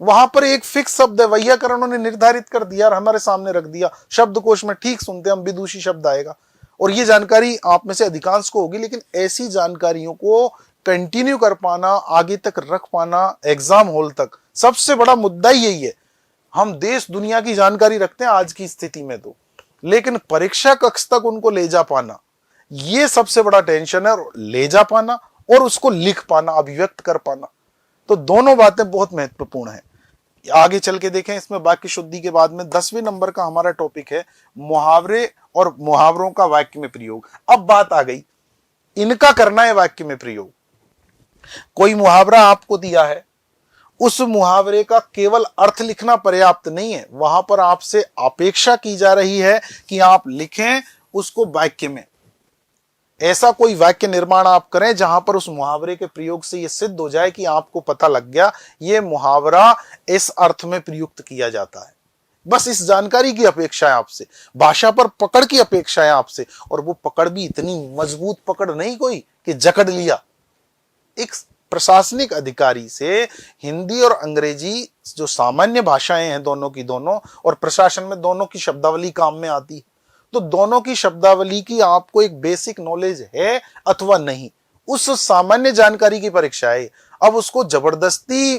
वहां पर एक फिक्स शब्द है, वैयाकरणों ने निर्धारित कर दिया और हमारे सामने रख दिया, शब्दकोश में ठीक सुनते हम विदुषी शब्द आएगा। और ये जानकारी आप में से अधिकांश को होगी, लेकिन ऐसी जानकारियों को कंटिन्यू कर पाना, आगे तक रख पाना, एग्जाम हॉल तक, सबसे बड़ा मुद्दा यही है। हम देश दुनिया की जानकारी रखते हैं आज की स्थिति में तो, लेकिन परीक्षा कक्ष तक उनको ले जा पाना, ये सबसे बड़ा टेंशन है। और ले जा पाना और उसको लिख पाना, अभिव्यक्त कर पाना, तो दोनों बातें बहुत महत्वपूर्ण है। आगे चल के देखें, इसमें वाक्य शुद्धि के बाद में 10वें नंबर का हमारा टॉपिक है मुहावरे और मुहावरों का वाक्य में प्रयोग। अब बात आ गई, इनका करना है वाक्य में प्रयोग। कोई मुहावरा आपको दिया है, उस मुहावरे का केवल अर्थ लिखना पर्याप्त नहीं है, वहां पर आपसे अपेक्षा की जा रही है कि आप लिखें उसको वाक्य में। ऐसा कोई वाक्य निर्माण आप करें जहां पर उस मुहावरे के प्रयोग से यह सिद्ध हो जाए कि आपको पता लग गया यह मुहावरा इस अर्थ में प्रयुक्त किया जाता है। बस इस जानकारी की अपेक्षा है आपसे, भाषा पर पकड़ की अपेक्षा है आपसे, और वो पकड़ भी इतनी मजबूत पकड़ नहीं कोई कि जकड़ लिया। एक प्रशासनिक अधिकारी से हिंदी और अंग्रेजी जो सामान्य भाषाएं हैं दोनों की दोनों, और प्रशासन में दोनों की शब्दावली काम में आती है, तो दोनों की शब्दावली की आपको एक बेसिक नॉलेज है अथवा नहीं, उस सामान्य जानकारी की परीक्षा है। अब उसको जबरदस्ती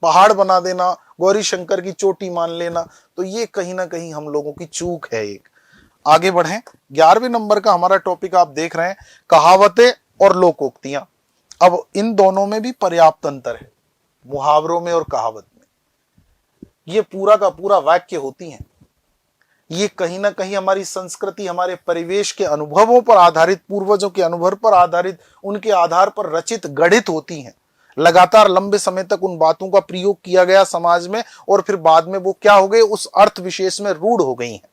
पहाड़ बना देना, गौरी शंकर की चोटी मान लेना, तो ये कहीं ना कहीं हम लोगों की चूक है एक। आगे बढ़ें, 11वें नंबर का हमारा टॉपिक आप देख रहे हैं, कहावतें और लोकोक्तियां। अब इन दोनों में भी पर्याप्त अंतर है, मुहावरों में और कहावत में। ये पूरा का पूरा वाक्य होती हैं, ये कहीं ना कहीं हमारी संस्कृति, हमारे परिवेश के अनुभवों पर आधारित, पूर्वजों के अनुभव पर आधारित, उनके आधार पर रचित गढ़ित होती हैं। लगातार लंबे समय तक उन बातों का प्रयोग किया गया समाज में, और फिर बाद में वो क्या हो गए, उस अर्थ विशेष में रूढ़ हो गई हैं।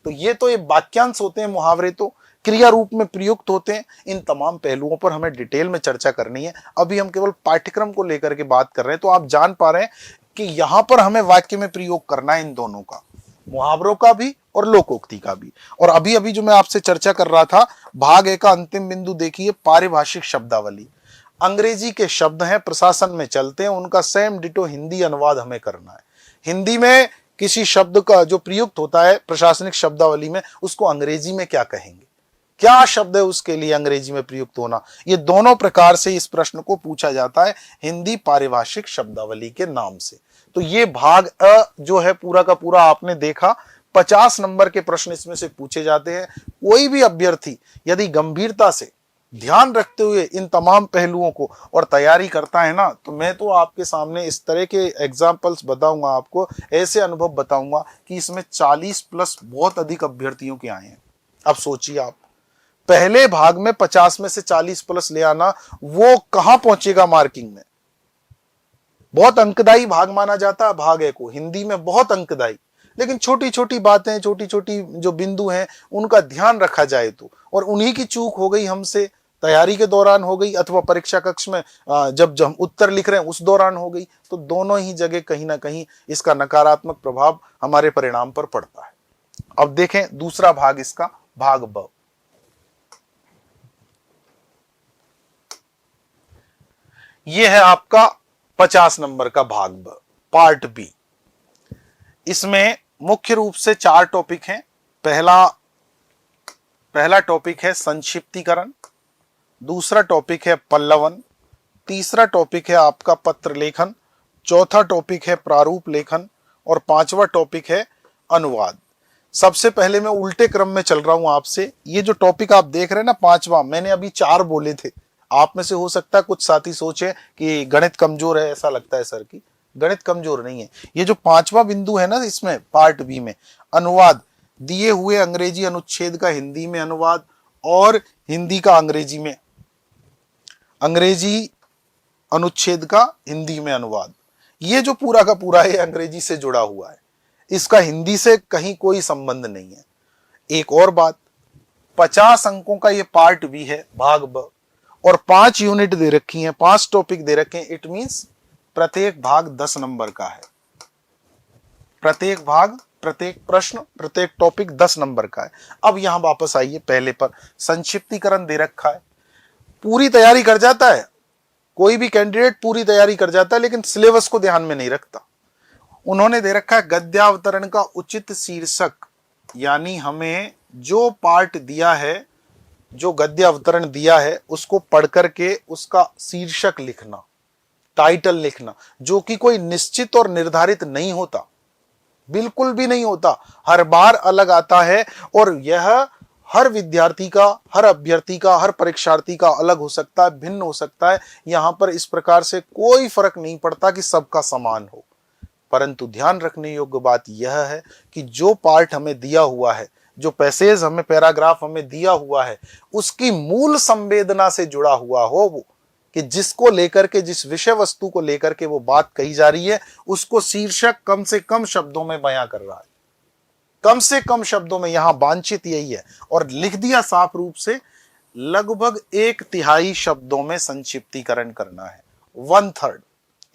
तो ये वाक्यांश होते हैं, मुहावरे तो क्रिया रूप में प्रयुक्त होते हैं। इन तमाम पहलुओं पर हमें डिटेल में चर्चा करनी है। अभी हम केवल पाठ्यक्रम को लेकर के बात कर रहे हैं, तो आप जान पा रहे हैं कि यहां पर हमें वाक्य में प्रयोग करना है इन दोनों का, मुहावरों का भी और लोकोक्ति का भी। और अभी अभी जो मैं आपसे चर्चा कर रहा था, भाग 1 का अंतिम बिंदु देखिए, पारिभाषिक शब्दावली। अंग्रेजी के शब्द हैं, प्रशासन में चलते हैं, उनका सेम डिटो हिंदी अनुवाद हमें करना है। हिंदी में किसी शब्द का जो प्रयुक्त होता है प्रशासनिक शब्दावली में, उसको अंग्रेजी में क्या कहेंगे, क्या शब्द है उसके लिए अंग्रेजी में प्रयुक्त होना। ये दोनों प्रकार से इस प्रश्न को पूछा जाता है हिंदी पारिभाषिक शब्दावली के नाम से। तो ये भाग अ जो है पूरा का पूरा आपने देखा, 50 नंबर के प्रश्न इसमें से पूछे जाते हैं। कोई भी अभ्यर्थी यदि गंभीरता से ध्यान रखते हुए इन तमाम पहलुओं को और तैयारी करता है ना, तो मैं तो आपके सामने इस तरह के एग्जाम्पल्स बताऊंगा, आपको ऐसे अनुभव बताऊंगा कि इसमें 40 प्लस बहुत अधिक अभ्यर्थियों के आए हैं। अब सोचिए आप, पहले भाग में 50 में से 40 प्लस ले आना, वो कहां पहुंचेगा मार्किंग में। बहुत अंकदायी भाग माना जाता है भाग 1 को, हिंदी में बहुत अंकदायी, लेकिन छोटी छोटी बातें, छोटी छोटी जो बिंदु हैं, उनका ध्यान रखा जाए तो, और उन्हीं की चूक हो गई हमसे, तैयारी के दौरान हो गई अथवा परीक्षा कक्ष में जब हम उत्तर लिख रहे हैं उस दौरान हो गई, तो दोनों ही जगह कहीं ना कहीं इसका नकारात्मक प्रभाव हमारे परिणाम पर पड़ता है। अब देखें दूसरा भाग इसका, भाग ब। यह है आपका 50 नंबर का भाग ब, पार्ट बी। इसमें मुख्य रूप से 4 टॉपिक हैं। पहला टॉपिक है संक्षिप्तीकरण, दूसरा टॉपिक है पल्लवन, तीसरा टॉपिक है आपका पत्र लेखन, चौथा टॉपिक है प्रारूप लेखन और पांचवा टॉपिक है अनुवाद। सबसे पहले मैं उल्टे क्रम में चल रहा हूं आपसे। ये जो टॉपिक आप देख रहे हैं ना पांचवा, मैंने अभी 4 बोले थे। आप में से हो सकता है कुछ साथी सोचे कि गणित कमजोर है, ऐसा लगता है सर की। गणित कमजोर नहीं है। ये जो पांचवा बिंदु है ना इसमें पार्ट बी में, अनुवाद, दिए हुए अंग्रेजी अनुच्छेद का हिंदी में अनुवाद और हिंदी का अंग्रेजी में, अंग्रेजी अनुच्छेद का हिंदी में अनुवाद। ये जो पूरा का पूरा है अंग्रेजी से जुड़ा हुआ है, इसका हिंदी से कहीं कोई संबंध नहीं है। एक और बात, 50 अंकों का ये पार्ट बी है, भाग ब, और 5 यूनिट दे रखी हैं, 5 टॉपिक दे रखे हैं। इट मींस प्रत्येक भाग 10 नंबर का है। प्रत्येक भाग, प्रत्येक प्रश्न, प्रत्येक टॉपिक 10 नंबर का है। अब यहां वापस आइए पहले पर, संक्षिप्तीकरण दे रखा है। पूरी तैयारी कर जाता है कोई भी कैंडिडेट, पूरी तैयारी कर जाता है, लेकिन सिलेबस को ध्यान में नहीं रखता। उन्होंने दे रखा है गद्यावतरण का उचित शीर्षक, यानी हमें जो पार्ट दिया है, जो गद्य अवतरण दिया है, उसको पढ़ करके उसका शीर्षक लिखना, टाइटल लिखना, जो कि कोई निश्चित और निर्धारित नहीं होता, बिल्कुल भी नहीं होता, हर बार अलग आता है। और यह हर विद्यार्थी का, हर अभ्यर्थी का, हर परीक्षार्थी का अलग हो सकता है, भिन्न हो सकता है। यहां पर इस प्रकार से कोई फर्क नहीं पड़ता कि सबका समान हो। परंतु ध्यान रखने योग्य बात यह है कि जो पार्ट हमें दिया हुआ है, जो पैसेज हमें, पैराग्राफ हमें दिया हुआ है, उसकी मूल संवेदना से जुड़ा हुआ हो, वो कि जिसको लेकर के, जिस विषय वस्तु को लेकर के वो बात कही जा रही है, उसको शीर्षक कम से कम शब्दों में बयां कर रहा है, कम से कम शब्दों में। यहां वांछित यही है, और लिख दिया साफ रूप से, लगभग 1/3 शब्दों में संक्षिप्तीकरण करना है, 1/3,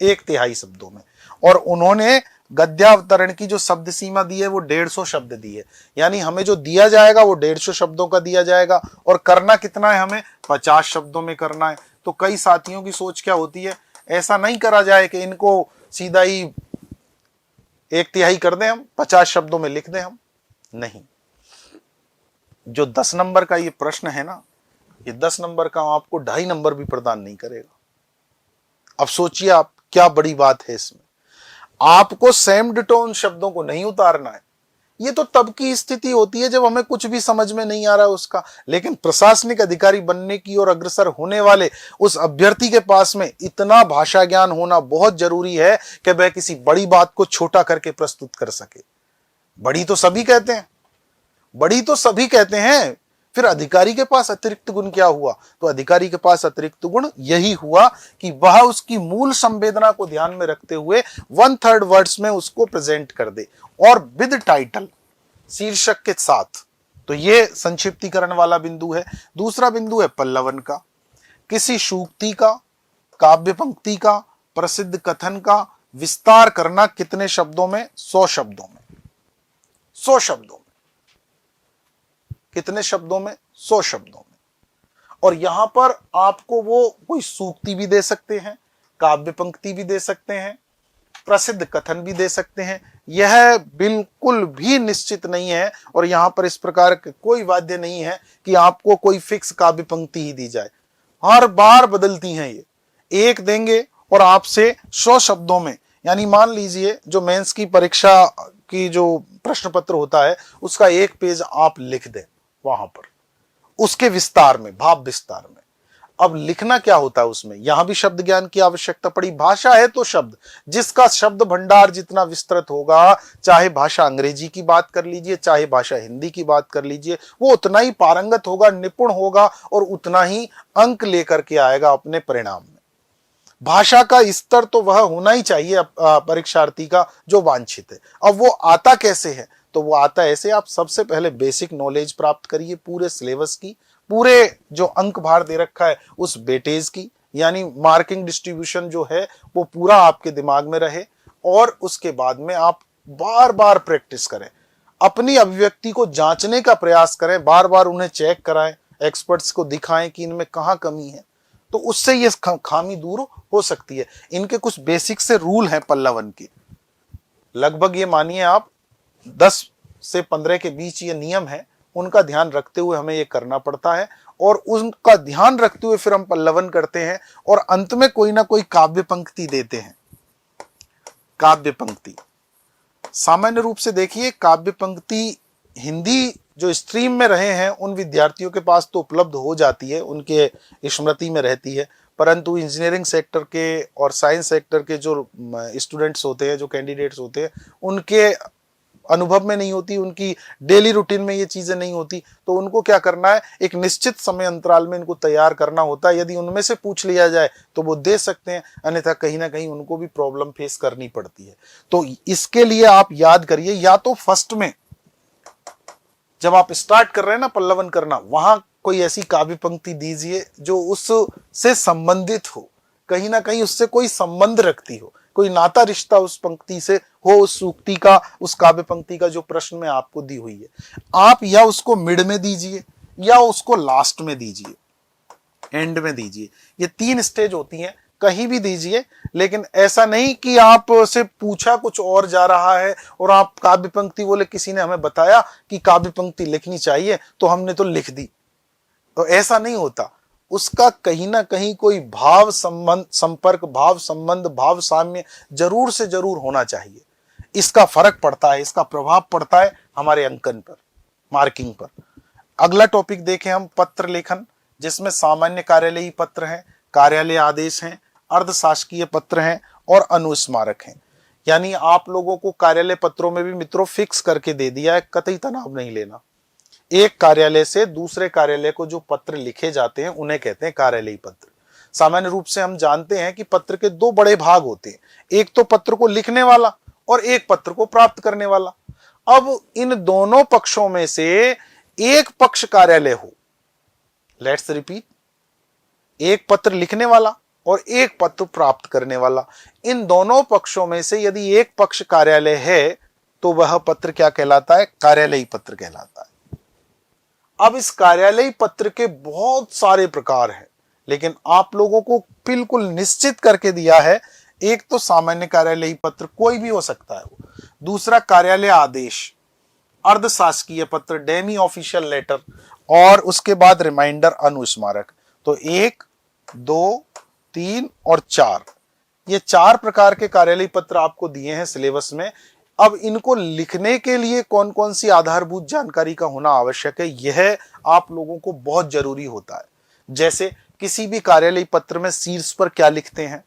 1/3 शब्दों में। और उन्होंने गद्यावतरण की जो शब्द सीमा दी है वो 150 शब्द दी है, यानी हमें जो दिया जाएगा वो 150 शब्दों का दिया जाएगा। और करना कितना है, हमें 50 शब्दों में करना है। तो कई साथियों की सोच क्या होती है, ऐसा नहीं करा जाए कि इनको सीधा ही 1/3 कर दें, हम 50 शब्दों में लिख दें हम, नहीं। जो 10 नंबर का ये प्रश्न है ना, ये 10 नंबर का आपको 2.5 नंबर भी प्रदान नहीं करेगा। अब सोचिए आप, क्या बड़ी बात है इसमें। आपको सेम डिटो उन शब्दों को नहीं उतारना है। ये तो तब की स्थिति होती है जब हमें कुछ भी समझ में नहीं आ रहा है उसका। लेकिन प्रशासनिक अधिकारी बनने की ओर अग्रसर होने वाले उस अभ्यर्थी के पास में इतना भाषा ज्ञान होना बहुत जरूरी है कि वह किसी बड़ी बात को छोटा करके प्रस्तुत कर सके। बड़ी तो सभी कहते हैं, बड़ी तो सभी कहते हैं, फिर अधिकारी के पास अतिरिक्त गुण क्या हुआ? तो अधिकारी के पास अतिरिक्त गुण यही हुआ कि वह उसकी मूल संवेदना को ध्यान में रखते हुए 1/3 वर्ड्स में उसको प्रेजेंट कर दे, और विद टाइटल, शीर्षक के साथ। तो ये संक्षिप्तीकरण वाला बिंदु है। दूसरा बिंदु है पल्लवन का, किसी सूक्ति का, काव्य पंक्ति का, प्रसिद्ध कथन का विस्तार करना। कितने शब्दों में? 100 शब्दों में। 100 शब्दों में। कितने शब्दों में? 100 शब्दों में। और यहां पर आपको वो कोई सूक्ति भी दे सकते हैं, काव्य पंक्ति भी दे सकते हैं, प्रसिद्ध कथन भी दे सकते हैं। यह बिल्कुल भी निश्चित नहीं है, और यहां पर इस प्रकार का कोई वाद्य नहीं है कि आपको कोई फिक्स काव्य पंक्ति ही दी जाए। हर बार बदलती हैं ये। एक देंगे और आपसे 100 शब्दों में, यानी मान लीजिए जो मेंस की परीक्षा की जो प्रश्न पत्र होता है उसका 1 पेज आप लिख दें वहां पर, उसके विस्तार में, भाव विस्तार में। अब लिखना क्या होता है उसमें? यहां भी शब्द ज्ञान की आवश्यकता पड़ी। भाषा है तो शब्द, जिसका शब्द भंडार जितना विस्तृत होगा, चाहे भाषा अंग्रेजी की बात कर लीजिए, चाहे भाषा हिंदी की बात कर लीजिए, वो उतना ही पारंगत होगा, निपुण होगा, और उतना ही अंक लेकर के आएगा अपने परिणाम में। भाषा का स्तर तो वह होना ही चाहिए परीक्षार्थी का जो वांछित है। अब वो आता कैसे है? तो वो आता ऐसे, आप सबसे पहले बेसिक नॉलेज प्राप्त करिए पूरे सिलेबस की, पूरे जो अंक भार दे रखा है उस वेटेज की, यानी मार्किंग डिस्ट्रीब्यूशन जो है वो पूरा आपके दिमाग में रहे। और उसके बाद में आप बार बार प्रैक्टिस करें, अपनी अभिव्यक्ति को जांचने का प्रयास करें, बार बार उन्हें चेक कराएं, एक्सपर्ट्स को दिखाएं कि इनमें कहाँ कमी है, तो उससे ये खामी दूर हो सकती है। इनके कुछ बेसिक से रूल हैं पल्लवन के, लगभग ये मानिए आप 10 से 15 के बीच ये नियम है, उनका ध्यान रखते हुए हमें ये करना पड़ता है, और उनका ध्यान रखते हुए फिर हम पल्लवन करते हैं और अंत में कोई ना कोई काव्य पंक्ति देते हैं। काव्य पंक्ति सामान्य रूप से देखिए, काव्य पंक्ति हिंदी जो स्ट्रीम में रहे हैं उन विद्यार्थियों के पास तो उपलब्ध हो जाती है, उनके स्मृति में रहती है, परंतु इंजीनियरिंग सेक्टर के और साइंस सेक्टर के जो स्टूडेंट्स होते हैं, जो कैंडिडेट्स होते हैं, उनके अनुभव में नहीं होती, उनकी डेली रूटीन में ये चीजें नहीं होती। तो उनको क्या करना है, एक निश्चित समय अंतराल में इनको तैयार करना होता है। यदि उनमें से पूछ लिया जाए तो वो दे सकते हैं, अन्यथा कहीं ना कहीं उनको भी प्रॉब्लम फेस करनी पड़ती है। तो इसके लिए आप याद करिए, या तो फर्स्ट में जब आप स्टार्ट कर रहे हैं ना पल्लवन करना, वहां कोई ऐसी काव्य पंक्ति दीजिए जो उससे संबंधित हो, कहीं ना कहीं उससे कोई संबंध रखती हो, कोई नाता रिश्ता उस पंक्ति से हो, उस सूक्ति का, उस काव्य पंक्ति का जो प्रश्न में आपको दी हुई है। आप या उसको मिड में दीजिए या उसको लास्ट में दीजिए, एंड में दीजिए। ये 3 स्टेज होती हैं, कहीं भी दीजिए, लेकिन ऐसा नहीं कि आप से पूछा कुछ और जा रहा है और आप काव्य पंक्ति बोले, किसी ने हमें बताया कि काव्य पंक्ति लिखनी चाहिए तो हमने तो लिख दी, तो ऐसा नहीं होता। उसका कहीं ना कहीं कोई भाव संबंध, संपर्क, भाव संबंध, भाव साम्य जरूर से जरूर होना चाहिए। इसका फर्क पड़ता है, इसका प्रभाव पड़ता है हमारे अंकन पर, मार्किंग पर। अगला टॉपिक देखें हम, पत्र लेखन, जिसमें सामान्य कार्यालयी पत्र हैं, कार्यालय आदेश हैं, अर्धशासकीय पत्र हैं और अनुस्मारक हैं। यानी आप लोगों को कार्यालय पत्रों में भी मित्रों फिक्स करके दे दिया है, कतई तनाव नहीं लेना। एक कार्यालय से दूसरे कार्यालय को जो पत्र लिखे जाते हैं उन्हें कहते हैं कार्यालयी पत्र। सामान्य रूप से हम जानते हैं कि पत्र के 2 बड़े भाग होते हैं, एक तो पत्र को लिखने वाला और एक पत्र को प्राप्त करने वाला। अब इन दोनों पक्षों में से एक पक्ष कार्यालय हो, लेट्स रिपीट, एक पत्र लिखने वाला और एक पत्र प्राप्त करने वाला, इन दोनों पक्षों में से यदि एक पक्ष कार्यालय है तो वह पत्र क्या कहलाता है, कार्यालयी पत्र कहलाता है। अब इस कार्यालयी पत्र के बहुत सारे प्रकार हैं, लेकिन आप लोगों को बिल्कुल निश्चित करके दिया है, एक तो सामान्य कार्यालयी पत्र कोई भी हो सकता है वो, दूसरा कार्यालय आदेश, अर्धशासकीय पत्र, डेमी ऑफिशियल लेटर, और उसके बाद रिमाइंडर, अनुस्मारक। तो 1, 2, 3 और 4, ये 4 प्रकार के कार्यालयी पत्र आपको दिए हैं सिलेबस में। अब इनको लिखने के लिए कौन कौन सी आधारभूत जानकारी का होना आवश्यक है, यह आप लोगों को बहुत जरूरी होता है। जैसे किसी भी कार्यालयी पत्र में शीर्ष पर क्या लिखते हैं,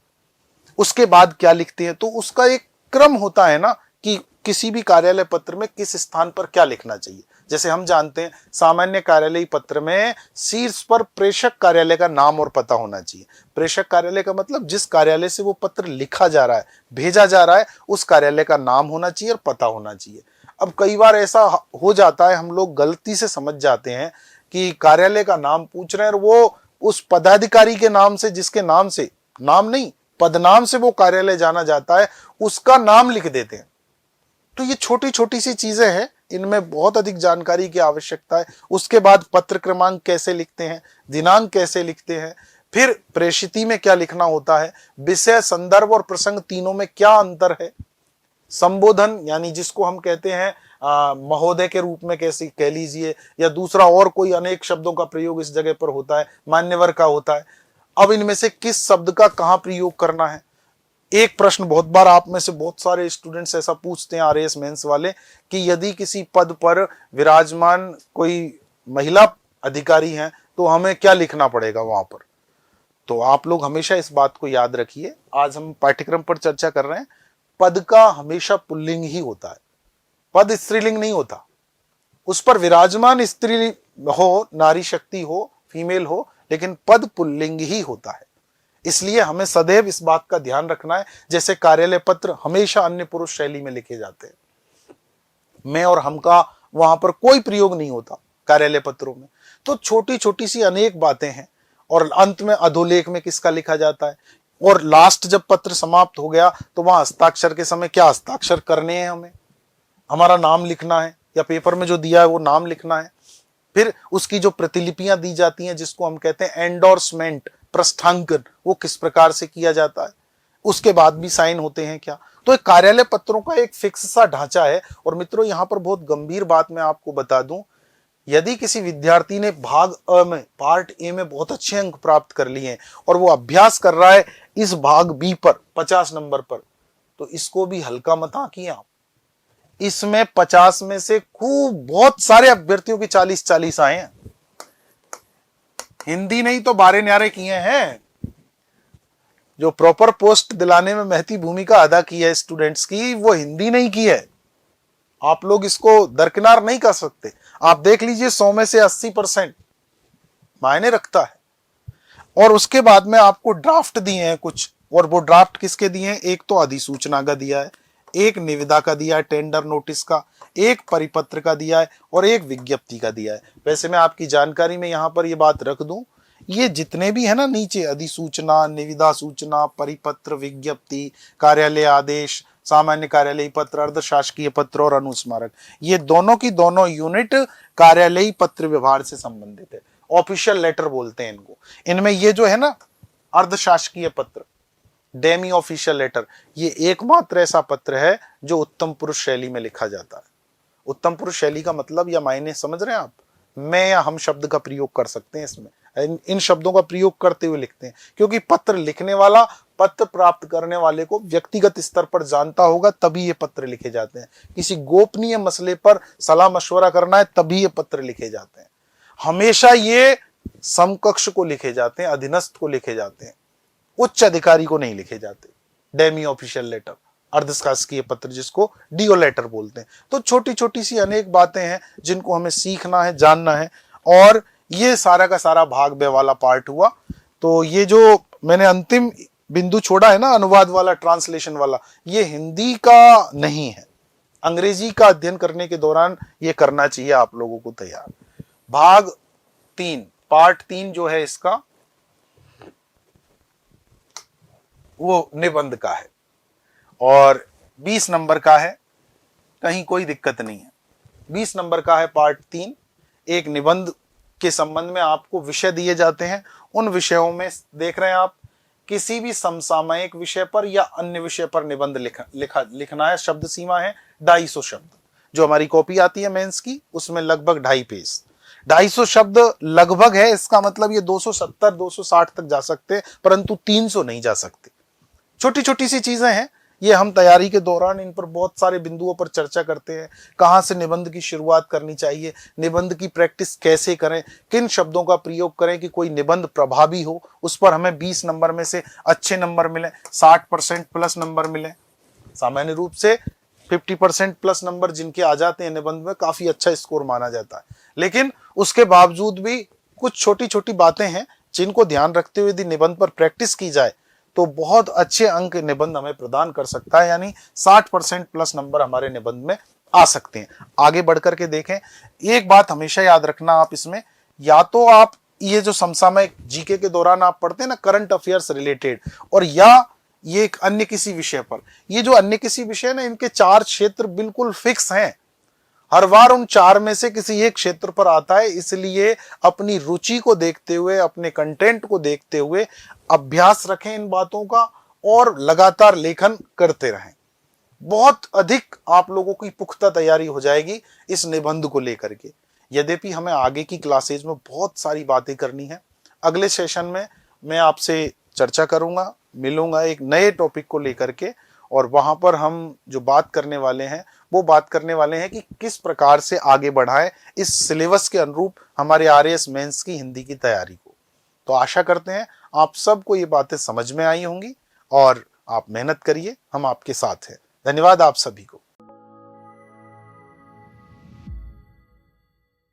उसके बाद क्या लिखते हैं, तो उसका एक क्रम होता है ना कि किसी भी कार्यालय पत्र में किस स्थान पर क्या लिखना चाहिए। जैसे हम जानते हैं सामान्य कार्यालयी पत्र में शीर्ष पर प्रेषक कार्यालय का नाम और पता होना चाहिए। प्रेषक कार्यालय का मतलब जिस कार्यालय से वो पत्र लिखा जा रहा है, भेजा जा रहा है, उस कार्यालय का नाम होना चाहिए और पता होना चाहिए। अब कई बार ऐसा हो जाता है, हम लोग गलती से समझ जाते हैं कि कार्यालय का नाम पूछ रहे हैं और वो उस पदाधिकारी के नाम से, जिसके नाम से, नाम नहीं पदनाम से वो कार्यालय जाना जाता है, उसका नाम लिख देते हैं। तो ये छोटी छोटी सी चीजें हैं, इनमें बहुत अधिक जानकारी की आवश्यकता है। उसके बाद पत्र क्रमांक कैसे लिखते हैं, दिनांक कैसे लिखते हैं, फिर प्रेषिती में क्या लिखना होता है, विषय, संदर्भ और प्रसंग तीनों में क्या अंतर है, संबोधन यानी जिसको हम कहते हैं महोदय के रूप में कैसे कह लीजिए, या दूसरा और कोई अनेक शब्दों का प्रयोग इस जगह पर होता है, मान्यवर का होता है। अब इनमें से किस शब्द का कहां प्रयोग करना है। एक प्रश्न बहुत बार आप में से बहुत सारे स्टूडेंट्स ऐसा पूछते हैं, आरएएस मेंस वाले, कि यदि किसी पद पर विराजमान कोई महिला अधिकारी हैं तो हमें क्या लिखना पड़ेगा वहां पर। तो आप लोग हमेशा इस बात को याद रखिए, आज हम पाठ्यक्रम पर चर्चा कर रहे हैं, पद का हमेशा पुल्लिंग ही होता है, पद स्त्रीलिंग नहीं होता। उस पर विराजमान स्त्री हो, नारी शक्ति हो, फीमेल हो, लेकिन पद पुल्लिंग ही होता है। इसलिए हमें सदैव इस बात का ध्यान रखना है, जैसे कार्यालय पत्र हमेशा अन्य पुरुष शैली में लिखे जाते हैं, मैं और हम का वहां पर कोई प्रयोग नहीं होता कार्यालय पत्रों में। तो छोटी छोटी सी अनेक बातें हैं, और अंत में अधोलेख में किसका लिखा जाता है, और लास्ट जब पत्र समाप्त हो गया तो वहां हस्ताक्षर के समय क्या हस्ताक्षर करने हैं, हमें हमारा नाम लिखना है या पेपर में जो दिया है वो नाम लिखना है। फिर उसकी जो प्रतिलिपियां दी जाती हैं जिसको हम कहते हैं एंडोर्समेंट, प्रस्थांकन, वो किस प्रकार से किया जाता है, उसके बाद भी साइन होते हैं क्या। तो एक कार्यालय पत्रों का एक फिक्स सा ढांचा है। और मित्रों यहाँ पर बहुत गंभीर बात मैं आपको बता दूं, यदि किसी विद्यार्थी ने भाग अ में, पार्ट ए में बहुत अच्छे अंक प्राप्त कर लिए हैं और वो अभ्यास कर रहा है इस भाग बी पर 50 नंबर पर, तो इसको भी हल्का मत आंकिए आप। इसमें 50 में से खूब बहुत सारे अभ्यर्थियों की 40-40 आए हैं। हिंदी नहीं तो बारे न्यारे किए हैं। जो प्रॉपर पोस्ट दिलाने में महती भूमिका अदा की है स्टूडेंट्स की, वो हिंदी नहीं की है। आप लोग इसको दरकिनार नहीं कर सकते। आप देख लीजिए 100 में से 80% मायने रखता है। और उसके बाद में आपको ड्राफ्ट दिए हैं कुछ, और वो ड्राफ्ट किसके दिए हैं? एक तो अधिसूचना का दिया है, एक निविदा का दिया है, टेंडर नोटिस का, एक परिपत्र का दिया है और एक विज्ञप्ति का दिया है। वैसे मैं आपकी जानकारी में यहां पर ये बात रख दूं, ये जितने भी है ना नीचे, अधिसूचना, निविदा सूचना, परिपत्र, विज्ञप्ति, कार्यालय आदेश, सामान्य कार्यालयी पत्र, अर्धशासकीय पत्र और अनुस्मारक, ये दोनों की दोनों यूनिट कार्यालयी पत्र व्यवहार से संबंधित है। ऑफिशियल लेटर बोलते हैं इनको। इनमें ये जो है ना अर्धशासकीय पत्र, डेमी ऑफिशियल लेटर, ये एकमात्र ऐसा पत्र है जो उत्तम पुरुष शैली में लिखा जाता है। उत्तम पुरुष शैली का मतलब या मायने समझ रहे हैं आप? मैं या हम शब्द का प्रयोग कर सकते हैं इसमें, इन शब्दों का प्रयोग करते हुए लिखते हैं, क्योंकि पत्र लिखने वाला पत्र प्राप्त करने वाले को व्यक्तिगत स्तर पर जानता होगा, तभी ये पत्र लिखे जाते हैं। किसी गोपनीय मसले पर सलाह मशवरा करना है तभी ये पत्र लिखे जाते हैं। हमेशा ये समकक्ष को लिखे जाते हैं, अधीनस्थ को लिखे जाते हैं, उच्च अधिकारी को नहीं लिखे जाते। डेमी ऑफिशियल लेटर, अर्धशासकीय पत्र जिसको डीओ लेटर बोलते हैं। तो छोटी छोटी सी अनेक बातें हैं जिनको हमें सीखना है, जानना है। और ये सारा का सारा भाग बे वाला पार्ट हुआ। तो ये जो मैंने अंतिम बिंदु छोड़ा है ना, अनुवाद वाला, ट्रांसलेशन वाला, ये हिंदी का नहीं है, अंग्रेजी का अध्ययन करने के दौरान ये करना चाहिए आप लोगों को तैयार। भाग 3, पार्ट 3 जो है इसका, वो निबंध का है और 20 नंबर का है, कहीं कोई दिक्कत नहीं है। 20 नंबर का है पार्ट 3। एक निबंध के संबंध में आपको विषय दिए जाते हैं। उन विषयों में देख रहे हैं आप, किसी भी समसामयिक विषय पर या अन्य विषय पर निबंध लिखना है। शब्द सीमा है 250 शब्द। जो हमारी कॉपी आती है मेंस की, उसमें लगभग 2.5 पेज, 250 शब्द लगभग है। इसका मतलब ये 270-260 तक जा सकते हैं, परंतु 300 नहीं जा सकते। छोटी छोटी सी चीजें हैं ये, हम तैयारी के दौरान इन पर बहुत सारे बिंदुओं पर चर्चा करते हैं। कहां से निबंध की शुरुआत करनी चाहिए, निबंध की प्रैक्टिस कैसे करें, किन शब्दों का प्रयोग करें कि कोई निबंध प्रभावी हो, उस पर हमें 20 नंबर में से अच्छे नंबर मिले, 60% प्लस नंबर मिले। सामान्य रूप से 50% प्लस नंबर जिनके आ जाते हैं निबंध में, काफी अच्छा स्कोर माना जाता है। लेकिन उसके बावजूद भी कुछ छोटी छोटी बातें हैं जिनको ध्यान रखते हुए यदि निबंध पर प्रैक्टिस की जाए तो बहुत अच्छे अंक निबंध हमें प्रदान कर सकता है, यानी 60% प्लस नंबर हमारे निबंध में आ सकते हैं। आगे बढ़कर के देखें, एक बात हमेशा याद रखना आप इसमें, या तो आप ये जो समसामयिक जीके के दौरान आप पढ़ते हैं ना, करंट अफेयर्स रिलेटेड, और या ये एक अन्य किसी विषय पर, ये जो अन्य किसी विषय ना, इनके 4 क्षेत्र बिल्कुल फिक्स हैं। हर बार उन 4 में से किसी एक क्षेत्र पर आता है, इसलिए अपनी रुचि को देखते हुए, अपने कंटेंट को देखते हुए अभ्यास रखें इन बातों का और लगातार लेखन करते रहें। बहुत अधिक आप लोगों की पुख्ता तैयारी हो जाएगी इस निबंध को लेकर के। यद्यपि हमें आगे की क्लासेज में बहुत सारी बातें करनी है। अगले सेशन में मैं आपसे चर्चा करूंगा, मिलूंगा एक नए टॉपिक को लेकर के, और वहां पर हम जो बात करने वाले हैं वो बात करने वाले हैं कि किस प्रकार से आगे बढ़ाएं इस सिलेबस के अनुरूप हमारे आरएएस मेंस की हिंदी की तैयारी को। तो आशा करते हैं आप सबको ये बातें समझ में आई होंगी और आप मेहनत करिए, हम आपके साथ हैं। धन्यवाद आप सभी को।